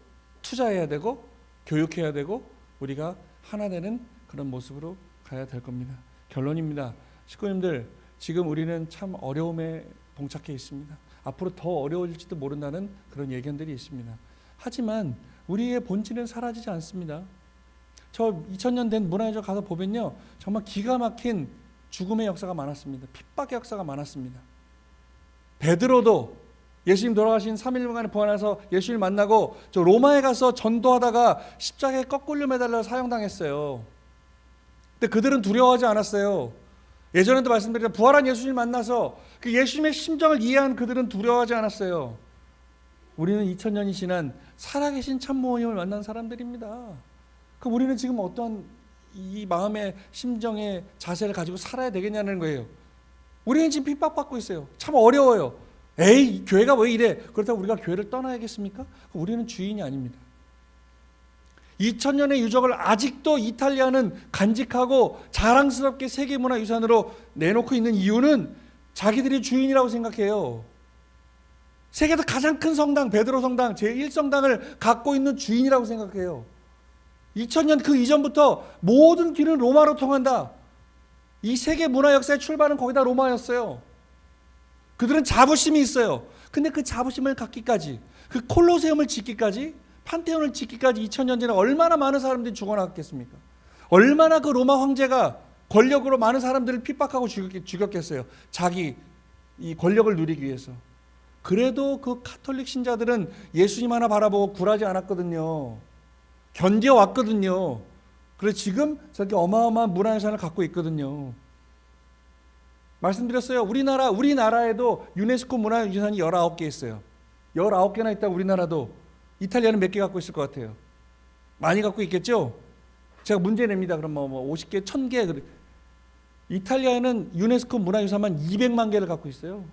투자해야 되고 교육해야 되고 우리가 하나 되는 그런 모습으로 가야 될 겁니다. 결론입니다. 식구님들, 지금 우리는 참 어려움에 봉착해 있습니다. 앞으로 더 어려워질지도 모른다는 그런 예견들이 있습니다. 하지만 우리의 본질은 사라지지 않습니다. 저 2000년 된 문화유적 가서 보면요, 정말 기가 막힌 죽음의 역사가 많았습니다. 핍박의 역사가 많았습니다. 베드로도 예수님 돌아가신 3일간에 부활해서 예수님을 만나고 저 로마에 가서 전도하다가 십자가에 거꾸로 매달려 사형당했어요. 근데 그들은 두려워하지 않았어요. 예전에도 말씀드렸지만 부활한 예수님을 만나서 그 예수님의 심정을 이해한 그들은 두려워하지 않았어요. 우리는 2000년이 지난 살아계신 참모님을 만난 사람들입니다. 그럼 우리는 지금 어떠한 이 마음의 심정의 자세를 가지고 살아야 되겠냐는 거예요. 우리는 지금 핍박받고 있어요. 참 어려워요. 에이, 교회가 왜 이래? 그렇다고 우리가 교회를 떠나야겠습니까? 우리는 주인이 아닙니다. 2000년의 유적을 아직도 이탈리아는 간직하고 자랑스럽게 세계문화유산으로 내놓고 있는 이유는 자기들이 주인이라고 생각해요. 세계에서 가장 큰 성당, 베드로 성당, 제1성당을 갖고 있는 주인이라고 생각해요. 2000년 그 이전부터 모든 길은 로마로 통한다. 이 세계 문화 역사의 출발은 거기다 로마였어요. 그들은 자부심이 있어요. 근데 그 자부심을 갖기까지, 그 콜로세움을 짓기까지, 판테온을 짓기까지 2000년 전에 얼마나 많은 사람들이 죽어나갔겠습니까? 얼마나 그 로마 황제가 권력으로 많은 사람들을 핍박하고 죽였겠어요. 자기 이 권력을 누리기 위해서. 그래도 그 카톨릭 신자들은 예수님 하나 바라보고 굴하지 않았거든요. 견뎌왔거든요. 그래서 지금 저렇게 어마어마한 문화유산을 갖고 있거든요. 말씀드렸어요. 우리나라에도 유네스코 문화유산이 19개 있어요. 19개나 있다 우리나라도. 이탈리아는 몇 개 갖고 있을 것 같아요? 많이 갖고 있겠죠? 제가 문제 냅니다. 그럼 50개, 1000개. 이탈리아는 유네스코 문화유산만 200만 개를 갖고 있어요.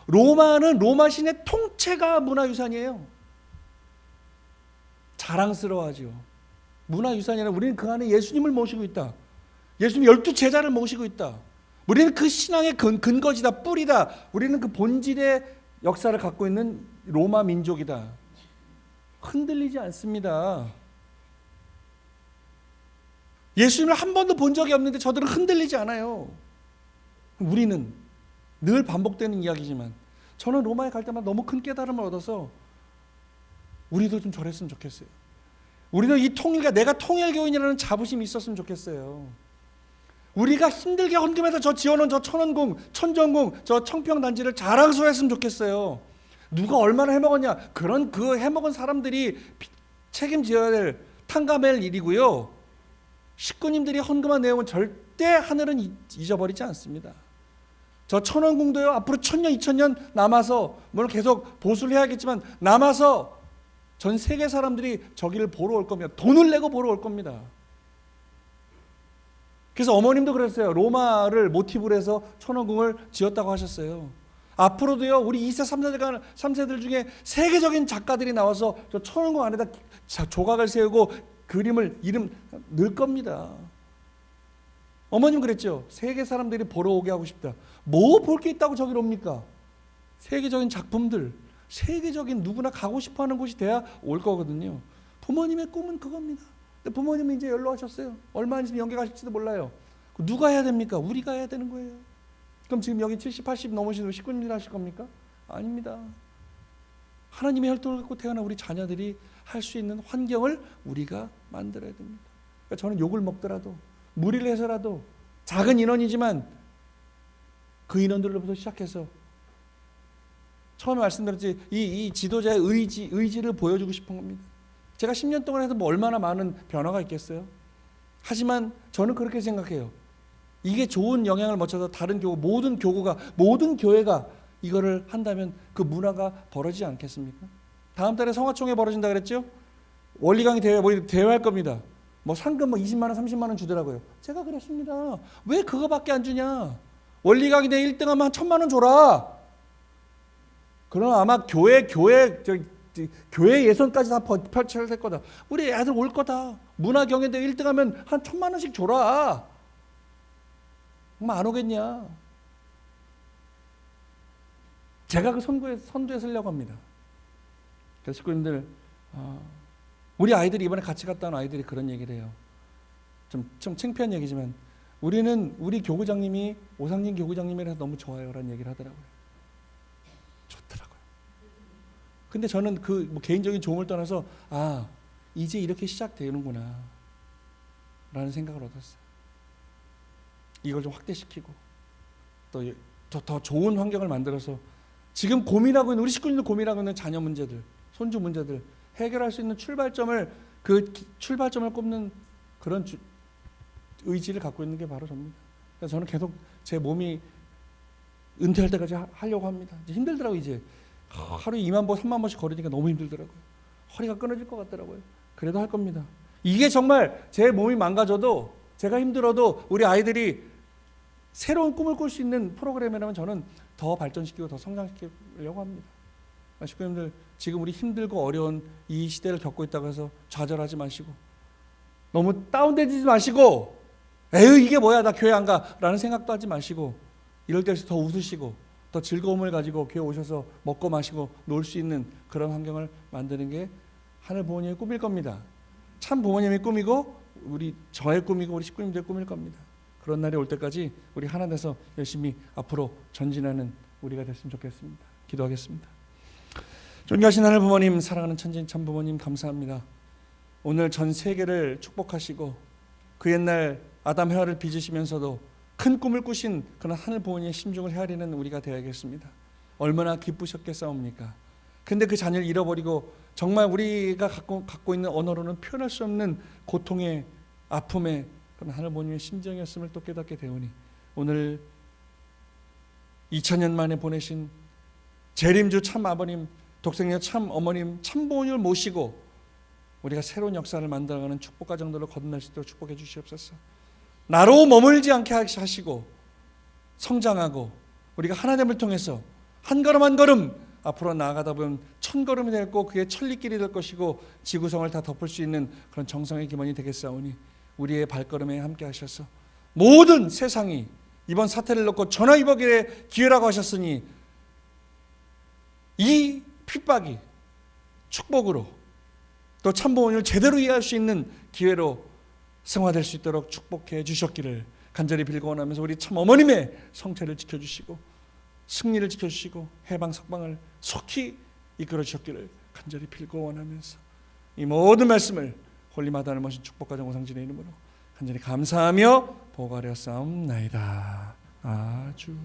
로마는 로마 신의 통째가 문화유산이에요. 자랑스러워하죠. 문화유산이 아니라 우리는 그 안에 예수님을 모시고 있다. 예수님 12제자를 모시고 있다. 우리는 그 신앙의 근거지다, 뿌리다. 우리는 그 본질의 역사를 갖고 있는 로마 민족이다. 흔들리지 않습니다. 예수님을 한 번도 본 적이 없는데 저들은 흔들리지 않아요. 우리는 늘 반복되는 이야기지만 저는 로마에 갈 때마다 너무 큰 깨달음을 얻어서 우리도 좀 저랬으면 좋겠어요. 우리도 이 통일과 내가 통일교인이라는 자부심이 있었으면 좋겠어요. 우리가 힘들게 헌금해서 저 지어놓은 저 천원궁, 천정궁, 저 청평단지를 자랑스러워했으면 좋겠어요. 누가 얼마나 해먹었냐? 그런 그 해먹은 사람들이 책임져야 될 탕감할 일이고요. 식구님들이 헌금한 내용은 절대 하늘은 잊어버리지 않습니다. 저 천원궁도요. 앞으로 1000년, 2000년 남아서 물론 계속 보수를 해야겠지만 남아서 전 세계 사람들이 저기를 보러 올 겁니다. 돈을 내고 보러 올 겁니다. 그래서 어머님도 그랬어요. 로마를 모티브로 해서 천원궁을 지었다고 하셨어요. 앞으로도요, 우리 2세, 3세들 중에 세계적인 작가들이 나와서 저 천원궁 안에다 조각을 세우고 그림을 이름 넣을 겁니다. 어머님 그랬죠. 세계 사람들이 보러 오게 하고 싶다. 뭐 볼 게 있다고 저기로 옵니까? 세계적인 작품들, 세계적인 누구나 가고 싶어하는 곳이 돼야 올 거거든요. 부모님의 꿈은 그겁니다. 근데 부모님이 이제 연로하셨어요. 얼마 안 있으면 연계 가실지도 몰라요. 누가 해야 됩니까? 우리가 해야 되는 거예요. 그럼 지금 여기 70, 80 넘으신 식구님들 하실 겁니까? 아닙니다. 하나님의 혈통을 갖고 태어난 우리 자녀들이 할 수 있는 환경을 우리가 만들어야 됩니다. 그러니까 저는 욕을 먹더라도 무리를 해서라도 작은 인원이지만 그 인원들로부터 시작해서 처음에 말씀드렸지 이 지도자의 의지를 보여주고 싶은 겁니다. 제가 10년 동안 해서 뭐 얼마나 많은 변화가 있겠어요. 하지만 저는 그렇게 생각해요. 이게 좋은 영향을 미쳐서 다른 교구, 모든 교회가 이거를 한다면 그 문화가 벌어지지 않겠습니까? 다음 달에 성화총회 벌어진다 그랬죠? 원리 강의 대회할 겁니다. 뭐 상금 20만 원, 30만 원 주더라고요. 제가 그랬습니다. 왜 그거밖에 안 주냐? 원리 강의 대회 1등하면 한 1,000만 원 줘라. 그럼 아마 교회 예선까지 다 펼쳐야 될 거다. 우리 애들 올 거다. 문화 경연 대회 1등하면 한 1,000만 원씩 줘라. 정말 안 오겠냐? 제가 그 선두에 서려고 합니다. 그래서 식구님들, 우리 아이들이 이번에 같이 갔다 온 아이들이 그런 얘기를 해요. 좀 창피한 얘기지만 우리 교구장님이 오상진 교구장님이라서 너무 좋아요라는 얘기를 하더라고요. 좋더라고요. 근데 저는 그 개인적인 조언을 떠나서 이제 이렇게 시작되는구나 라는 생각을 얻었어요. 이걸 좀 확대시키고 또 더 좋은 환경을 만들어서 지금 고민하고 있는 우리 식구님들 고민하고 있는 자녀 문제들, 손주 문제들 해결할 수 있는 출발점을 꼽는 그런 의지를 갖고 있는 게 바로 접니다. 그래서 저는 계속 제 몸이 은퇴할 때까지 하려고 합니다. 이제 힘들더라고요. 이제 하루에 2만 보, 3만 보씩 걸으니까 너무 힘들더라고요. 허리가 끊어질 것 같더라고요. 그래도 할 겁니다. 이게 정말 제 몸이 망가져도 제가 힘들어도 우리 아이들이 새로운 꿈을 꿀 수 있는 프로그램이라면 저는 더 발전시키고 더 성장시키려고 합니다. 식구님들 지금 우리 힘들고 어려운 이 시대를 겪고 있다고 해서 좌절하지 마시고 너무 다운되지 마시고 에휴 이게 뭐야 나 교회 안 가 라는 생각도 하지 마시고 이럴 때일수록 더 웃으시고 더 즐거움을 가지고 교회 오셔서 먹고 마시고 놀 수 있는 그런 환경을 만드는 게 하늘 부모님의 꿈일 겁니다. 참 부모님의 꿈이고 저의 꿈이고 우리 식구님들의 꿈일 겁니다. 그런 날이 올 때까지 우리 하나 돼서 열심히 앞으로 전진하는 우리가 됐으면 좋겠습니다. 기도하겠습니다. 존귀하신 하늘 부모님, 사랑하는 천진 참 부모님 감사합니다. 오늘 전 세계를 축복하시고 그 옛날 아담 해와를 빚으시면서도 큰 꿈을 꾸신 그런 하늘 부모님의 심중을 헤아리는 우리가 되어야겠습니다. 얼마나 기쁘셨겠사옵니까? 근데 그 자녀를 잃어버리고 정말 우리가 갖고 있는 언어로는 표현할 수 없는 고통의 아픔의 그런 하늘 부모님의 심정이었음을 또 깨닫게 되오니 오늘 2000년 만에 보내신 재림주 참 아버님, 독생녀 참 어머님, 참 부모님을 모시고 우리가 새로운 역사를 만들어가는 축복 가정들로 거듭날 수 있도록 축복해 주시옵소서. 나로 머물지 않게 하시고 성장하고 우리가 하나됨을 통해서 한 걸음 한 걸음 앞으로 나아가다 보면 1000걸음이 될 거 그의 천리길이 될 것이고 지구성을 다 덮을 수 있는 그런 정성의 기반이 되겠사오니 우리의 발걸음에 함께 하셔서 모든 세상이 이번 사태를 놓고 전화위복의 기회라고 하셨으니 이 핍박이 축복으로 또 참부모님을 제대로 이해할 수 있는 기회로 승화될 수 있도록 축복해 주셨기를 간절히 빌고 원하면서 우리 참 어머님의 성체를 지켜주시고 승리를 지켜주시고 해방 석방을 속히 이끌어 주셨기를 간절히 빌고 원하면서 이 모든 말씀을 홀리마다를 모신 축복가정 오상진의 이름으로 간절히 감사하며 보고하려 싸움나이다. 아주